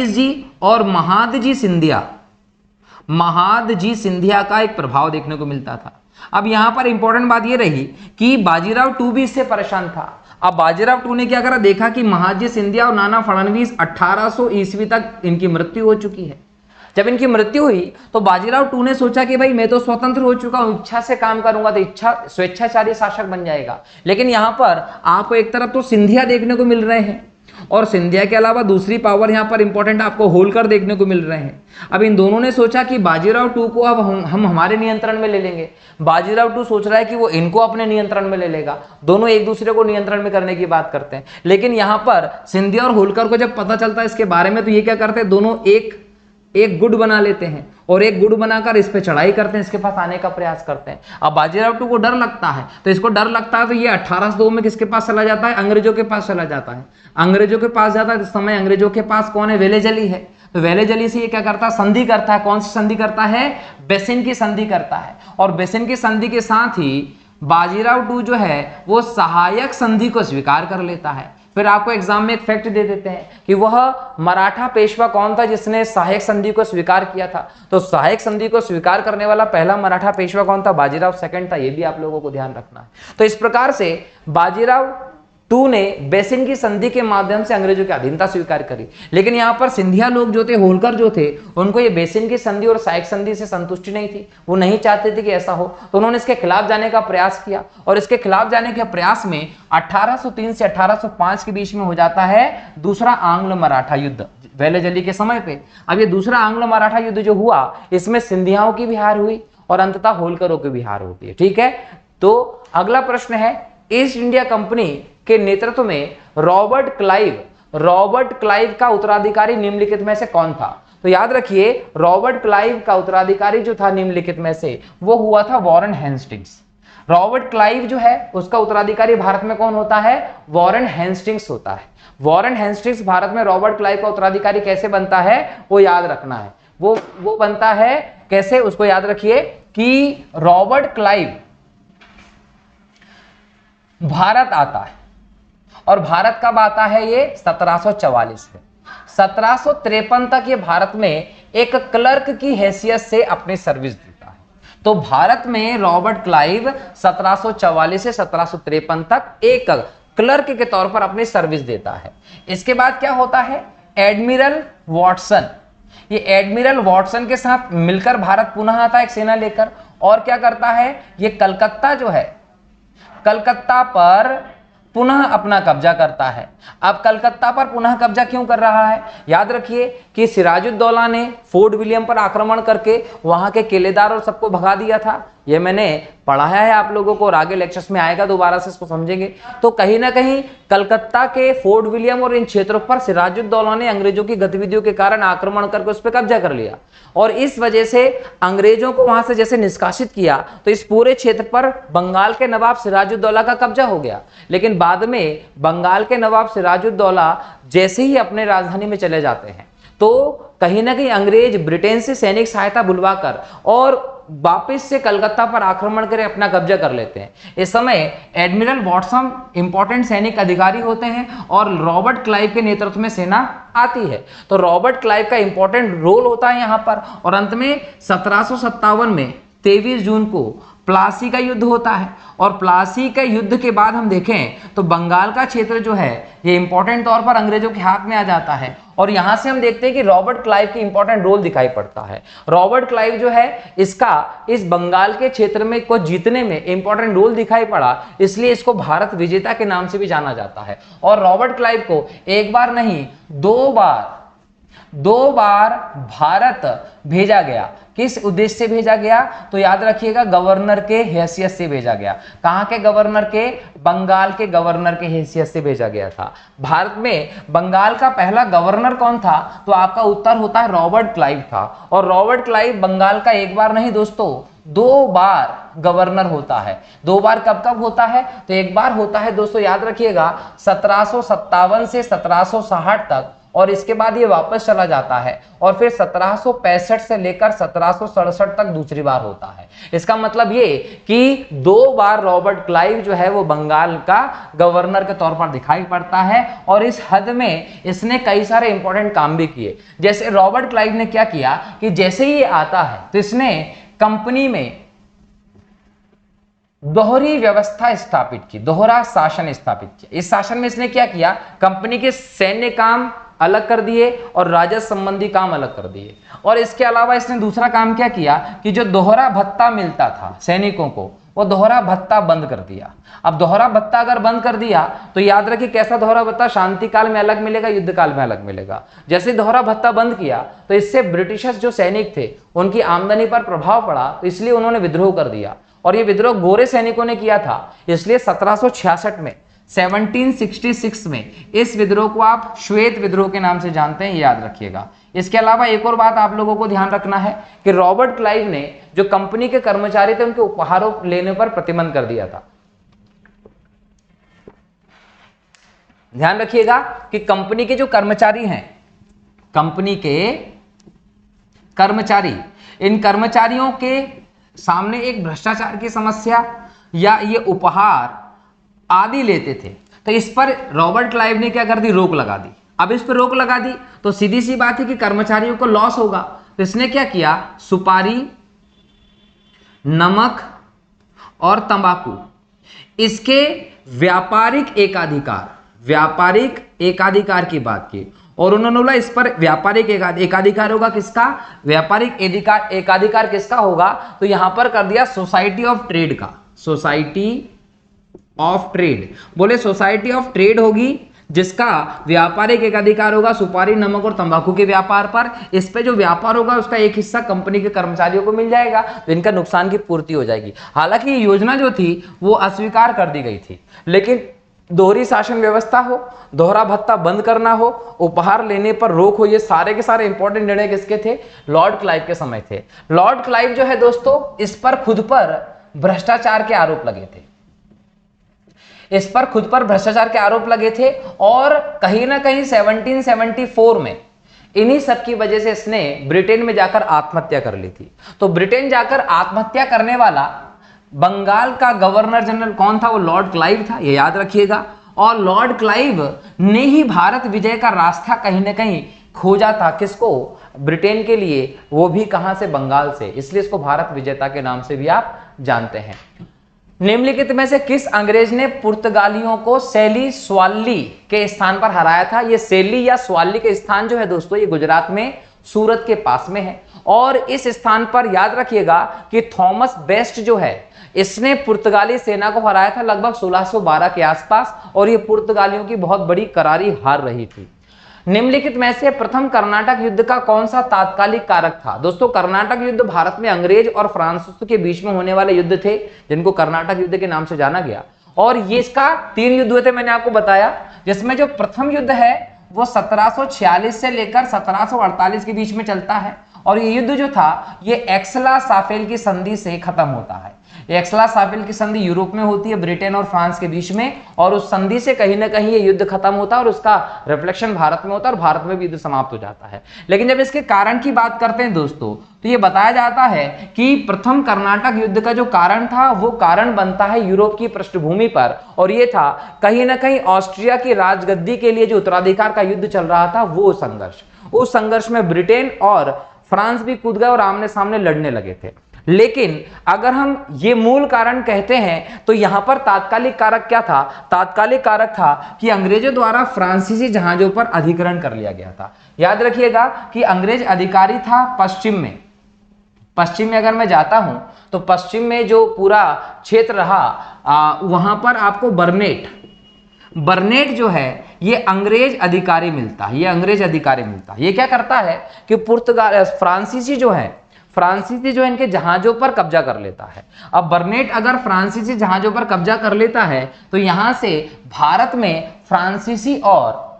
जी और महादजी सिंधिया का एक प्रभाव देखने को मिलता था। अब यहां पर इंपॉर्टेंट बात यह रही कि बाजीराव टू भी इससे परेशान था। अब बाजीराव टू ने क्या करा, देखा कि महादजी सिंधिया और नाना फडणवीस 1800 ईस्वी तक इनकी मृत्यु हो चुकी है। जब इनकी मृत्यु हुई तो बाजीराव टू ने सोचा कि भाई मैं तो स्वतंत्र हो चुका हूं, इच्छा से काम करूंगा तो स्वेच्छाचारी शासक बन जाएगा। लेकिन यहां पर आपको एक तरफ तो सिंधिया देखने को मिल रहे हैं और सिंधिया के अलावा दूसरी पावर यहां पर इंपॉर्टेंट आपको होलकर देखने को मिल रहे हैं। अब इन दोनों ने सोचा कि बाजीराव टू को अब हम हमारे नियंत्रण में ले लेंगे। बाजीराव टू सोच रहा है कि वो इनको अपने नियंत्रण में ले लेगा। दोनों एक दूसरे को नियंत्रण में करने की बात करते हैं। लेकिन यहां पर सिंधिया और होलकर को जब पता चलता है इसके बारे में तो ये क्या करते हैं, दोनों एक गुट बना लेते हैं और एक गुट बनाकर इस पे चढ़ाई करते हैं, इसके पास आने का प्रयास करते हैं। अब बाजीराव टू को डर लगता है तो इसको डर लगता है तो ये 1802 में किसके पास चला जाता है, अंग्रेजों के पास चला जाता है। अंग्रेजों के पास जाता है इस समय अंग्रेजों के पास कौन है, वेलेजली है। तो वेलेजली से ये क्या करता है, संधि करता है। कौन सी संधि करता है, बेसिन की संधि करता है। और बेसिन की संधि के साथ ही बाजीराव टू जो है वो सहायक संधि को स्वीकार कर लेता है। फिर आपको एग्जाम में एक फैक्ट दे देते हैं कि वह मराठा पेशवा कौन था जिसने सहायक संधि को स्वीकार किया था। तो सहायक संधि को स्वीकार करने वाला पहला मराठा पेशवा कौन था, बाजीराव सेकंड था। यह भी आप लोगों को ध्यान रखना है। तो इस प्रकार से बाजीराव टू ने बेसिन की संधि के माध्यम से अंग्रेजों की अधीनता स्वीकार करी। लेकिन यहां पर सिंधिया लोग जो थे, होलकर जो थे, उनको ये बेसिन की संधि और सहायक संधि से संतुष्टि नहीं थी। वो नहीं चाहते थे कि ऐसा हो, तो उन्होंने इसके खिलाफ जाने का प्रयास किया। और इसके खिलाफ जाने के प्रयास में 1803 से 1805 के बीच में हो जाता है दूसरा आंग्ल मराठा युद्ध वेलेजली के समय पे। अब ये दूसरा आंग्ल मराठा युद्ध जो हुआ इसमें सिंधियाओं की भी हार हुई और अंततः होलकरों की भी हार होती है। ठीक है, तो अगला प्रश्न है, ईस्ट इंडिया कंपनी के नेतृत्व में रॉबर्ट क्लाइव का उत्तराधिकारी निम्नलिखित में से कौन था? तो याद रखिए रॉबर्ट क्लाइव का उत्तराधिकारी जो था निम्नलिखित में से वो हुआ था वॉरेन हेस्टिंग्स। रॉबर्ट क्लाइव जो है उसका उत्तराधिकारी भारत में कौन होता है, वॉरेन हेस्टिंग्स होता है। वॉरेन हेस्टिंग्स भारत में रॉबर्ट क्लाइव का उत्तराधिकारी कैसे बनता है वो याद रखना है। वो बनता है कैसे, उसको याद रखिए कि रॉबर्ट क्लाइव भारत आता है और भारत कब आता है, ये 1744 में। 1753 तक ये भारत में एक क्लर्क की हैसियत से अपनी सर्विस देता है। तो भारत में रॉबर्ट क्लाइव 1744 से 1753 तक एक क्लर्क के तौर पर अपनी सर्विस देता है। इसके बाद क्या होता है, एडमिरल वॉटसन, ये एडमिरल वॉटसन के साथ मिलकर भारत पुनः आता है एक सेना लेकर और क्या करता है, ये कलकत्ता जो है, कलकत्ता पर पुनः अपना कब्जा करता है। अब कलकत्ता पर पुनः कब्जा क्यों कर रहा है, याद रखिए कि सिराजुद्दौला ने फोर्ट विलियम पर आक्रमण करके वहां के किलेदार और सबको भगा दिया था। यह मैंने पढ़ाया है आप लोगों को और आगे लेक्चर्स में आएगा, दोबारा से इसको समझेंगे। तो कहीं ना कहीं कलकत्ता के फोर्ट विलियम और इन क्षेत्रों पर सिराजुद्दौला ने अंग्रेजों की गतिविधियों के कारण आक्रमण करके उस पर कब्जा कर लिया और इस वजह से अंग्रेजों को वहां से जैसे निष्कासित किया तो इस पूरे क्षेत्र पर बंगाल के नवाब सिराजुद्दौला का कब्जा हो गया। लेकिन बाद में बंगाल के नवाब सिराजुद्दौला जैसे ही अपने राजधानी में चले जाते हैं तो कहीं ना कहीं अंग्रेज ब्रिटेन से सैनिक सहायता बुलवाकर और वापस से कलकत्ता पर आक्रमण कर अपना कब्जा कर लेते हैं। इस समय एडमिरल वॉटसन इंपॉर्टेंट सैनिक अधिकारी होते हैं और रॉबर्ट क्लाइव के नेतृत्व में सेना आती है। तो रॉबर्ट क्लाइव का इंपॉर्टेंट रोल होता है यहां पर। और अंत में 1757 में 23 जून को प्लासी का युद्ध होता है। और प्लासी के युद्ध के बाद हम देखें तो बंगाल का क्षेत्र जो है ये इंपॉर्टेंट तौर पर अंग्रेजों के हाथ में आ जाता है। और यहां से हम देखते हैं कि रॉबर्ट क्लाइव की इंपॉर्टेंट रोल दिखाई पड़ता है। रॉबर्ट क्लाइव जो है इसका इस बंगाल के क्षेत्र में को जीतने में इंपॉर्टेंट रोल दिखाई पड़ा, इसलिए इसको भारत विजेता के नाम से भी जाना जाता है। और रॉबर्ट क्लाइव को एक बार नहीं दो बार भारत भेजा गया। किस उद्देश्य से भेजा गया? तो याद रखिएगा, गवर्नर के हैसियत से भेजा गया। कहां के गवर्नर के? बंगाल के गवर्नर के हैसियत से भेजा गया था। भारत में बंगाल का पहला गवर्नर कौन था? तो आपका उत्तर होता है रॉबर्ट क्लाइव था। और रॉबर्ट क्लाइव बंगाल का एक बार नहीं दोस्तों 2 बार गवर्नर होता है। 2 बार कब कब होता है? तो एक बार होता है दोस्तों याद रखिएगा 1757 से 1760 तक, और इसके बाद ये वापस चला जाता है। और फिर 1765 से लेकर 1767 तक दूसरी बार होता है। इसका मतलब ये कि 2 बार रॉबर्ट क्लाइव जो है वो बंगाल का गवर्नर के तौर पर दिखाई पड़ता है। और इस हद में इसने कई सारे इंपॉर्टेंट काम भी किए। जैसे रॉबर्ट क्लाइव ने क्या किया कि जैसे ही ये आता है तो इसने कंपनी में दोहरी व्यवस्था स्थापित की, दोहरा शासन स्थापित किया। इस शासन में इसने क्या किया? कंपनी के सैन्य काम अलग कर दिए और राजस्व संबंधी काम अलग कर दिए। और इसके अलावा इसने दूसरा काम क्या किया कि जो दोहरा भत्ता मिलता था सैनिकों को, वो दोहरा भत्ता बंद कर दिया। अब दोहरा भत्ता अगर बंद कर दिया तो याद रखिए कैसा दोहरा भत्ता? शांति काल में अलग मिलेगा, युद्ध काल में अलग मिलेगा। जैसे दोहरा भत्ता बंद किया तो इससे ब्रिटिशर्स जो सैनिक थे उनकी आमदनी पर प्रभाव पड़ा, तो इसलिए उन्होंने विद्रोह कर दिया। और ये विद्रोह गोरे सैनिकों ने किया था, इसलिए 1766 में 1766 में इस विद्रोह को आप श्वेत विद्रोह के नाम से जानते हैं, याद रखिएगा। इसके अलावा एक और बात आप लोगों को ध्यान रखना है कि रॉबर्ट क्लाइव ने जो कंपनी के कर्मचारी थे उनके उपहारों लेने पर प्रतिबंध कर दिया था। ध्यान रखिएगा कि कंपनी के जो कर्मचारी हैं, कंपनी के कर्मचारी, इन कर्मचारियों के सामने एक भ्रष्टाचार की समस्या या ये उपहार आदि लेते थे, तो इस पर रॉबर्ट क्लाइव ने क्या कर दी? रोक लगा दी। अब इस पर रोक लगा दी तो सीधी सी बात है कि कर्मचारियों को लॉस होगा। तो इसने क्या किया? सुपारी, नमक और तंबाकू, इसके व्यापारिक एकाधिकार की बात की। और उन्होंने बोला इस पर व्यापारिक एकाधिकार होगा। किसका? व्यापारिक एकाधिकार किसका होगा? तो यहां पर कर दिया सोसाइटी ऑफ ट्रेड का। सोसाइटी ऑफ ट्रेड, बोले सोसाइटी ऑफ ट्रेड होगी जिसका व्यापारिक एकाधिकार होगा सुपारी, नमक और तंबाकू के व्यापार पर। इस पे जो व्यापार होगा उसका एक हिस्सा कंपनी के कर्मचारियों को मिल जाएगा, तो इनका नुकसान की पूर्ति हो जाएगी। हालांकि ये योजना जो थी वो अस्वीकार कर दी गई थी, लेकिन दोहरी शासन व्यवस्था हो, दोहरा भत्ता बंद करना हो, उपहार लेने पर रोक हो, ये सारे के सारे इंपॉर्टेंट निर्णय किसके थे? लॉर्ड क्लाइव के समय थे। लॉर्ड क्लाइव जो है दोस्तों इस पर खुद पर भ्रष्टाचार के आरोप लगे थे, इस पर खुद पर भ्रष्टाचार के आरोप लगे थे। और कहीं ना कहीं 1774 में इन्हीं सब की वजह से इसने ब्रिटेन में जाकर आत्महत्या कर ली थी। तो ब्रिटेन जाकर आत्महत्या करने वाला बंगाल का गवर्नर जनरल कौन था? वो लॉर्ड क्लाइव था, ये याद रखिएगा। और लॉर्ड क्लाइव ने ही भारत विजय का रास्ता कहीं ना कहीं खोजा था। किसको? ब्रिटेन के लिए, वो भी कहां से? बंगाल से। इसलिए इसको भारत विजेता के नाम से भी आप जानते हैं। निम्नलिखित में से किस अंग्रेज ने पुर्तगालियों को सेली स्वाली के स्थान पर हराया था? ये सेली या स्वाली के स्थान जो है दोस्तों ये गुजरात में सूरत के पास में है। और इस स्थान पर याद रखिएगा कि थॉमस बेस्ट जो है इसने पुर्तगाली सेना को हराया था लगभग 1612 के आसपास, और ये पुर्तगालियों की बहुत बड़ी करारी हार रही थी। निम्नलिखित में से प्रथम कर्नाटक युद्ध का कौन सा तात्कालिक कारक था? दोस्तों कर्नाटक युद्ध भारत में अंग्रेज और फ्रांसीसियों के बीच में होने वाले युद्ध थे जिनको कर्नाटक युद्ध के नाम से जाना गया। और ये इसका 3 युद्ध हुए थे, मैंने आपको बताया, जिसमें जो प्रथम युद्ध है वो 1746 से लेकर 1748 के बीच में चलता है और ये युद्ध जो था ये एक्सला-साफेल की संधि से खत्म होता है। एक्सला-साफेल की संधि यूरोप में होती है, ब्रिटेन और फ्रांस के बीच में, और उस संधि से कहीं ना कहीं ये युद्ध खत्म होता है और उसका रिफ्लेक्शन भारत में होता है और भारत में भी युद्ध समाप्त हो जाता है। लेकिन जब इसके कारण की बात करते हैं दोस्तों, तो ये बताया जाता है कि प्रथम कर्नाटक युद्ध का जो कारण था वो कारण बनता है यूरोप की पृष्ठभूमि पर, और ये था कहीं ना कहीं ऑस्ट्रिया की राजगद्दी के लिए जो उत्तराधिकार का युद्ध चल रहा था वो संघर्ष। उस संघर्ष में ब्रिटेन और फ्रांस भी कूद गए और आमने सामने लड़ने लगे थे। लेकिन अगर हम ये मूल कारण कहते हैं तो यहां पर तात्कालिक कारक क्या था? तात्कालिक कारक था कि अंग्रेजों द्वारा फ्रांसीसी जहाजों पर अधिग्रहण कर लिया गया था। याद रखिएगा कि अंग्रेज अधिकारी था पश्चिम में। पश्चिम में अगर मैं जाता हूं तो पश्चिम में जो पूरा क्षेत्र रहा वहां पर आपको बर्नेट जो है ये अंग्रेज अधिकारी मिलता है। ये अंग्रेज अधिकारी मिलता है। ये क्या करता है कि फ्रांसीसी जो है इनके जहाजों पर कब्जा कर लेता है। अब बर्नेट अगर फ्रांसीसी जहाजों पर कब्जा कर लेता है तो यहां से भारत में फ्रांसीसी और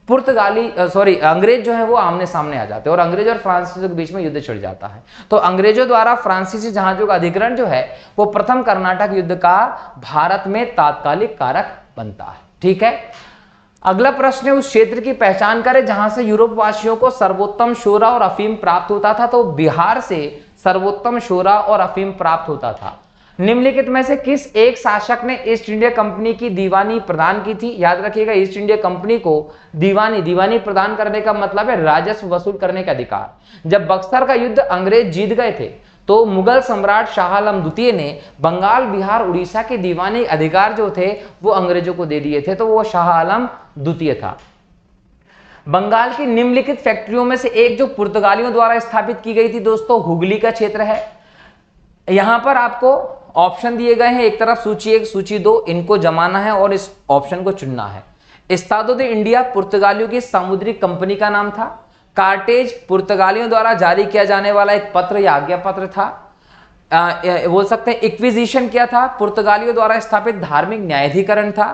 अंग्रेज जो है वो आमने सामने आ जाते हैं और अंग्रेज और फ्रांसीसियों के बीच में युद्ध छिड़ जाता है। तो अंग्रेजों द्वारा फ्रांसीसी जहाजों का अधिग्रहण जो है वो प्रथम कर्नाटक युद्ध का भारत में तात्कालिक कारक बनता है। ठीक है, अगला प्रश्न है उस क्षेत्र की पहचान करें जहां से यूरोप वासियों को सर्वोत्तम शोरा और अफीम प्राप्त होता था। तो बिहार से सर्वोत्तम शोरा और अफीम प्राप्त होता था। निम्नलिखित में से किस एक शासक ने ईस्ट इंडिया कंपनी की दीवानी प्रदान की थी? याद रखिएगा, ईस्ट इंडिया कंपनी को दीवानी प्रदान करने का मतलब है राजस्व वसूल करने का अधिकार। जब बक्सर का युद्ध अंग्रेज जीत गए थे तो मुगल सम्राट शाह आलम द्वितीय ने बंगाल, बिहार, उड़ीसा के दीवानी अधिकार जो थे वो अंग्रेजों को दे दिए थे। तो वो शाह आलम द्वितीय था। बंगाल की निम्नलिखित फैक्ट्रियों में से एक जो पुर्तगालियों द्वारा स्थापित की गई थी दोस्तों, हुगली का क्षेत्र है। यहां पर आपको ऑप्शन दिए गए हैं, एक तरफ सूची 1, सूची 2, इनको जमाना है और इस ऑप्शन को चुनना है। एस्तादो दे इंडिया पुर्तगालियों की सामुद्रिक कंपनी का नाम था। कार्टेज पुर्तगालियों द्वारा जारी किया जाने वाला एक पत्र या आज्ञा पत्र था। बोल सकते हैं इक्विजिशन क्या था? पुर्तगालियों द्वारा स्थापित धार्मिक न्यायाधिकरण था।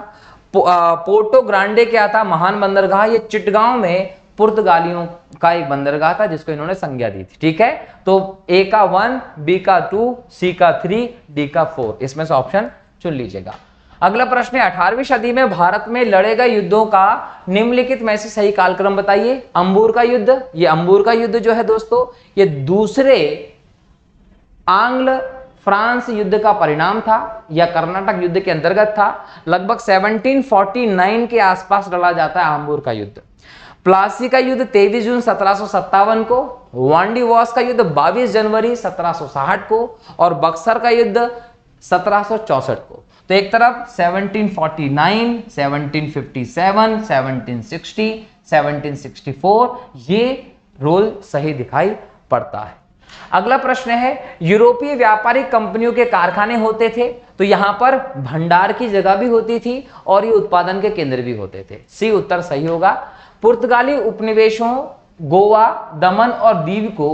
पोर्टो ग्रांडे क्या था? महान बंदरगाह। ये चिटगांव में पुर्तगालियों का एक बंदरगाह था जिसको इन्होंने संज्ञा दी थी। ठीक है, तो ए का 1, बी का 2, सी का 3, डी का 4, इसमें से ऑप्शन चुन लीजिएगा। अगला प्रश्न है 18वीं सदी में भारत में लड़े गए युद्धों का निम्नलिखित में से सही कालक्रम बताइए। अंबूर का युद्ध, ये अंबूर का युद्ध जो है दोस्तों ये दूसरे आंग्ल फ्रांस युद्ध का परिणाम था या कर्नाटक युद्ध के अंतर्गत था। लगभग 1749 के आसपास लड़ा जाता है अंबूर का युद्ध। प्लासी का युद्ध 23 जून 1757 को, वांडीवॉस का युद्ध 22 जनवरी 1760 को और बक्सर का युद्ध 1764 को। तो एक तरफ 1749, 1757, 1760, 1764 ये रोल सही दिखाई पड़ता है। अगला प्रश्न है यूरोपीय व्यापारिक कंपनियों के कारखाने होते थे, तो यहां पर भंडार की जगह भी होती थी और ये उत्पादन के केंद्र भी होते थे। सी उत्तर सही होगा। पुर्तगाली उपनिवेशों गोवा, दमन और दीव को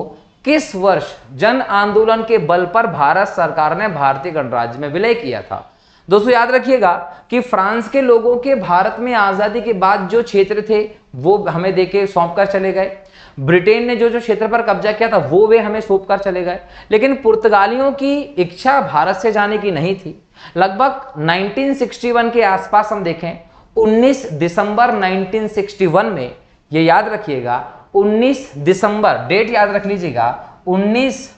किस वर्ष जन आंदोलन के बल पर भारत सरकार ने भारतीय गणराज्य में विलय किया था? दोस्तों याद रखिएगा कि फ्रांस के लोगों के भारत में आजादी के बाद जो क्षेत्र थे वो हमें देके सौंप कर चले गए। ब्रिटेन ने जो क्षेत्र पर कब्जा किया था वो वे हमें सौंप कर चले गए। लेकिन पुर्तगालियों की इच्छा भारत से जाने की नहीं थी। लगभग 1961 के आसपास हम देखें, 19 दिसंबर 1961 में, ये याद रखिएगा 19 दिसंबर, डेट याद रख लीजिएगा, 19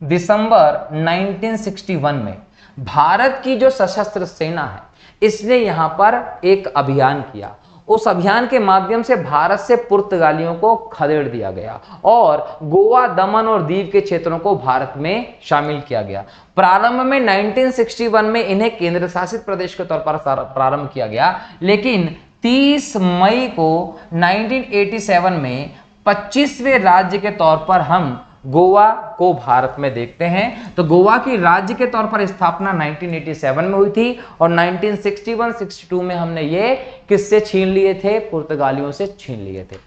दिसंबर 1961 में भारत की जो सशस्त्र सेना है इसने यहां पर एक अभियान किया। उस अभियान के माध्यम से भारत से पुर्तगालियों को खदेड़ दिया गया और गोवा, दमन और दीव के क्षेत्रों को भारत में शामिल किया गया। प्रारंभ में 1961 में इन्हें केंद्र शासित प्रदेश के तौर पर प्रारंभ किया गया, लेकिन 30 मई को 1987 में 25वें राज्य के तौर पर हम गोवा को भारत में देखते हैं। तो गोवा की राज्य के तौर पर स्थापना 1987 में हुई थी और 1961-62 में हमने ये किससे छीन लिए थे? पुर्तगालियों से छीन लिए थे।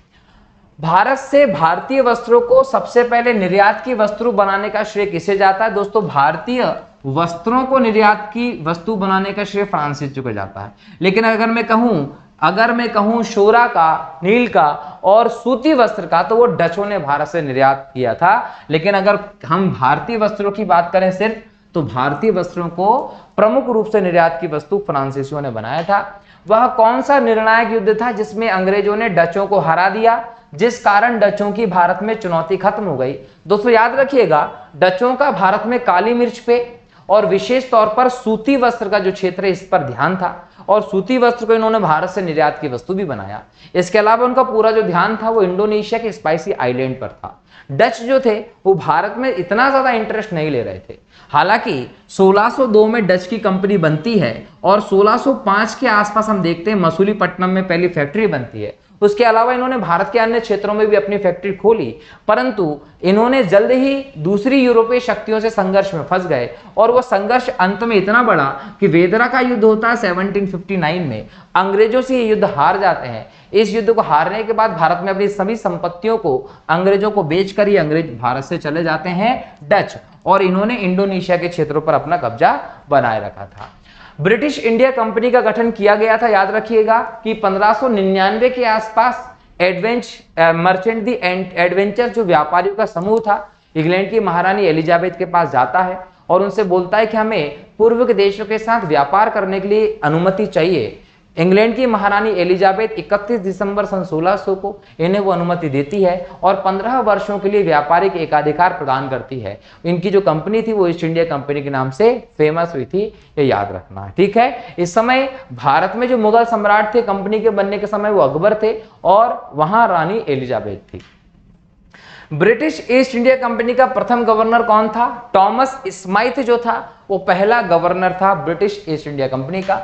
भारत से भारतीय वस्त्रों को सबसे पहले निर्यात की वस्तु बनाने का श्रेय किसे जाता है? दोस्तों भारतीय वस्त्रों को निर्यात की वस्तु बनाने का श्रेय फ्रांसीसियों को जाता है। लेकिन अगर मैं कहूं अगर मैं कहूं शोरा का, नील का और सूती वस्त्र का, तो वो डचों ने भारत से निर्यात किया था। लेकिन अगर हम भारतीय वस्त्रों की बात करें सिर्फ, तो भारतीय वस्त्रों को प्रमुख रूप से निर्यात की वस्तु फ्रांसीसियों ने बनाया था। वह कौन सा निर्णायक युद्ध था जिसमें अंग्रेजों ने डचों को हरा दिया, जिस कारण डचों की भारत में चुनौती खत्म हो गई? दोस्तों याद रखिएगा, डचों का भारत में काली मिर्च पे और विशेष तौर पर सूती वस्त्र का जो क्षेत्र है, इस पर ध्यान था, और सूती वस्त्र को इन्होंने भारत से निर्यात की वस्तु भी बनाया। इसके अलावा उनका पूरा जो ध्यान था वो इंडोनेशिया के स्पाइसी आइलैंड पर था। डच जो थे वो भारत में इतना ज्यादा इंटरेस्ट नहीं ले रहे थे। हालांकि 1602 में डच की कंपनी बनती है और 1605 के आसपास हम देखते हैं मसूलीपट्टनम में पहली फैक्ट्री बनती है। उसके अलावा इन्होंने भारत के अन्य क्षेत्रों में भी अपनी फैक्ट्री खोली, परंतु इन्होंने जल्द ही दूसरी यूरोपीय शक्तियों से संघर्ष में फंस गए और वह संघर्ष अंत में इतना बड़ा कि वेदरा का युद्ध होता है 1759 में। अंग्रेजों से ये युद्ध हार जाते हैं। इस युद्ध को हारने के बाद भारत में अपनी सभी संपत्तियों को अंग्रेजों को बेचकर ही अंग्रेज भारत से चले जाते हैं डच, और इन्होंने इंडोनेशिया के क्षेत्रों पर अपना कब्जा बनाए रखा था। ब्रिटिश इंडिया कंपनी का गठन किया गया था, याद रखिएगा कि 1599 के आसपास मर्चेंट दी एडवेंचर जो व्यापारियों का समूह था, इंग्लैंड की महारानी एलिजाबेथ के पास जाता है और उनसे बोलता है कि हमें पूर्व के देशों के साथ व्यापार करने के लिए अनुमति चाहिए। इंग्लैंड की महारानी एलिजाबेथ 31 दिसंबर सन 1600 को इन्हें वो अनुमति देती है और 15 वर्षों के लिए व्यापारिक एकाधिकार प्रदान करती है। इनकी जो कंपनी थी वो ईस्ट इंडिया कंपनी के नाम से फेमस हुई थी, ये याद रखना है, ठीक है। इस समय भारत में जो मुगल सम्राट थे कंपनी के बनने के समय वो अकबर थे और वहां रानी एलिजाबेथ थी। ब्रिटिश ईस्ट इंडिया कंपनी का प्रथम गवर्नर कौन था? टॉमस स्माइथ जो था वो पहला गवर्नर था ब्रिटिश ईस्ट इंडिया कंपनी का।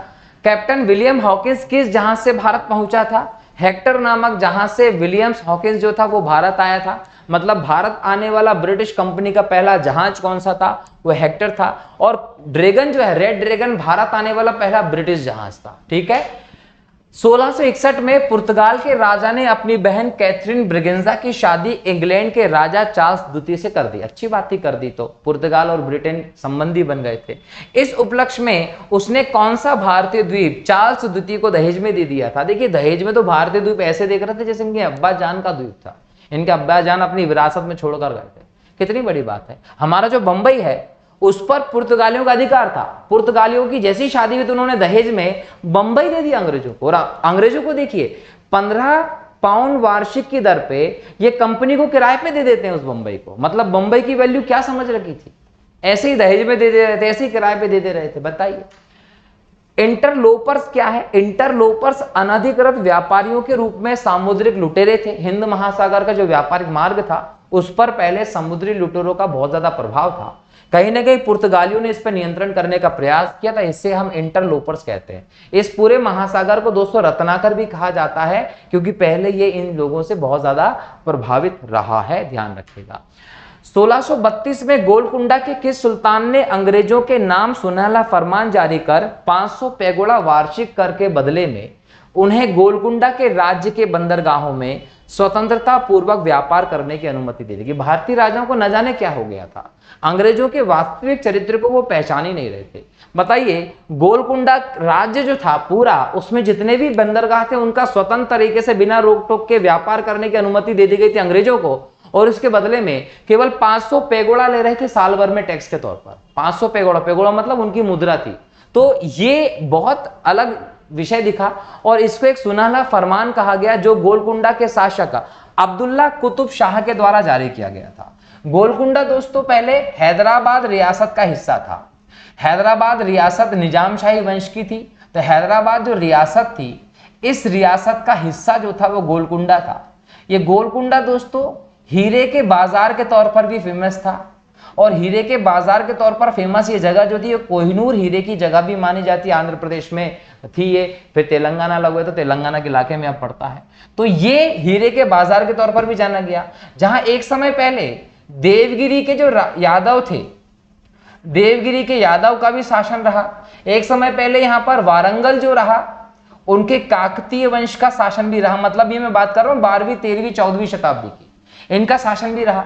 कैप्टन विलियम हॉकिंस किस जहाज से भारत पहुंचा था? हेक्टर नामक जहाज से विलियम्स हॉकिंस जो था वो भारत आया था। मतलब भारत आने वाला ब्रिटिश कंपनी का पहला जहाज कौन सा था? वो हेक्टर था। और ड्रैगन जो है, रेड ड्रैगन, भारत आने वाला पहला ब्रिटिश जहाज था, ठीक है। 1661 में पुर्तगाल के राजा ने अपनी बहन कैथरीन ब्रिगेंजा की शादी इंग्लैंड के राजा चार्ल्स द्वितीय से कर दी। अच्छी बात ही कर दी, तो पुर्तगाल और ब्रिटेन संबंधी बन गए थे। इस उपलक्ष्य में उसने कौन सा भारतीय द्वीप चार्ल्स द्वितीय को दहेज में दे दिया था? देखिए दहेज में तो भारतीय द्वीप ऐसे देख रहे थे जैसे इनके अब्बा जान का द्वीप था, इनके अब्बा जान अपनी विरासत में छोड़कर गए थे। कितनी बड़ी बात है। हमारा जो बंबई है उस पर पुर्तगालियों का अधिकार था। पुर्तगालियों की जैसी शादी हुई तो उन्होंने दहेज में बंबई दे दिया अंग्रेजों को। और अंग्रेजों को देखिए 15 पाउंड वार्षिक की दर पे ये कंपनी को किराए पे दे देते हैं उस बंबई को। मतलब बंबई की वैल्यू क्या समझ रखी थी? ऐसे ही दहेज में दे दे रहे थे, ऐसे ही किराए पे दे दे रहे थे। बताइए इंटरलोपर्स क्या है? इंटरलोपर्स अनधिकृत व्यापारियों के रूप में सामुद्रिक लुटेरे थे। हिंद महासागर का जो व्यापारिक मार्ग था उस पर पहले समुद्री लुटेरों का बहुत ज्यादा प्रभाव था। कहीं ना कहीं पुर्तगालियों ने इस पर नियंत्रण करने का प्रयास किया था, इससे हम इंटरलोपर्स कहते हैं। इस पूरे महासागर को दोस्तों रत्नाकर भी कहा जाता है क्योंकि पहले ये इन लोगों से बहुत ज्यादा प्रभावित रहा है, ध्यान रखिएगा। 1632 में गोलकुंडा के किस सुल्तान ने अंग्रेजों के नाम सुनहला फरमान जारी कर 500 पैगोड़ा वार्षिक कर के बदले में उन्हें गोलकुंडा के राज्य के बंदरगाहों में स्वतंत्रता पूर्वक व्यापार करने की अनुमति दे दी? भारतीय राजाओं को न जाने क्या हो गया था, अंग्रेजों के वास्तविक चरित्र को वो पहचान ही नहीं रहे थे। बताइए गोलकुंडा राज्य जो था पूरा, उसमें जितने भी बंदरगाह थे उनका स्वतंत्र तरीके से बिना रोक टोक के व्यापार करने की अनुमति दे दी गई थी अंग्रेजों को, और इसके बदले में केवल 500 पैगोड़ा ले रहे थे साल भर में टैक्स के तौर पर। 500 पैगोड़ा, पैगोड़ा मतलब उनकी मुद्रा थी। तो ये बहुत अलग विषय दिखा और इसको एक सुनहला फरमान कहा गया जो गोलकुंडा के शासक अब्दुल्ला कुतुब शाह के द्वारा जारी किया गया था। गोलकुंडा दोस्तों पहले हैदराबाद रियासत का हिस्सा था। हैदराबाद रियासत निजामशाही वंश की थी, तो हैदराबाद जो रियासत थी इस रियासत का हिस्सा जो था वो गोलकुंडा था। ये गोलकुंडा दोस्तों हीरे के बाजार के तौर पर भी फेमस था, और हीरे के बाजार के तौर पर फेमस ये जगह जो थी कोहिनूर हीरे की जगह भी मानी जाती है। आंध्र प्रदेश में थी ये, फिर तेलंगाना लगे तो तेलंगाना के इलाके में अब पड़ता है। तो ये हीरे के बाजार के तौर पर भी जाना गया, जहां एक समय पहले देवगिरी के जो यादव थे, देवगिरी के यादव का भी शासन रहा। एक समय पहले यहां पर वारंगल जो रहा उनके काकतीय वंश का शासन भी रहा। मतलब ये मैं बात कर रहा हूं 12वीं 13वीं 14वीं शताब्दी की, इनका शासन भी रहा।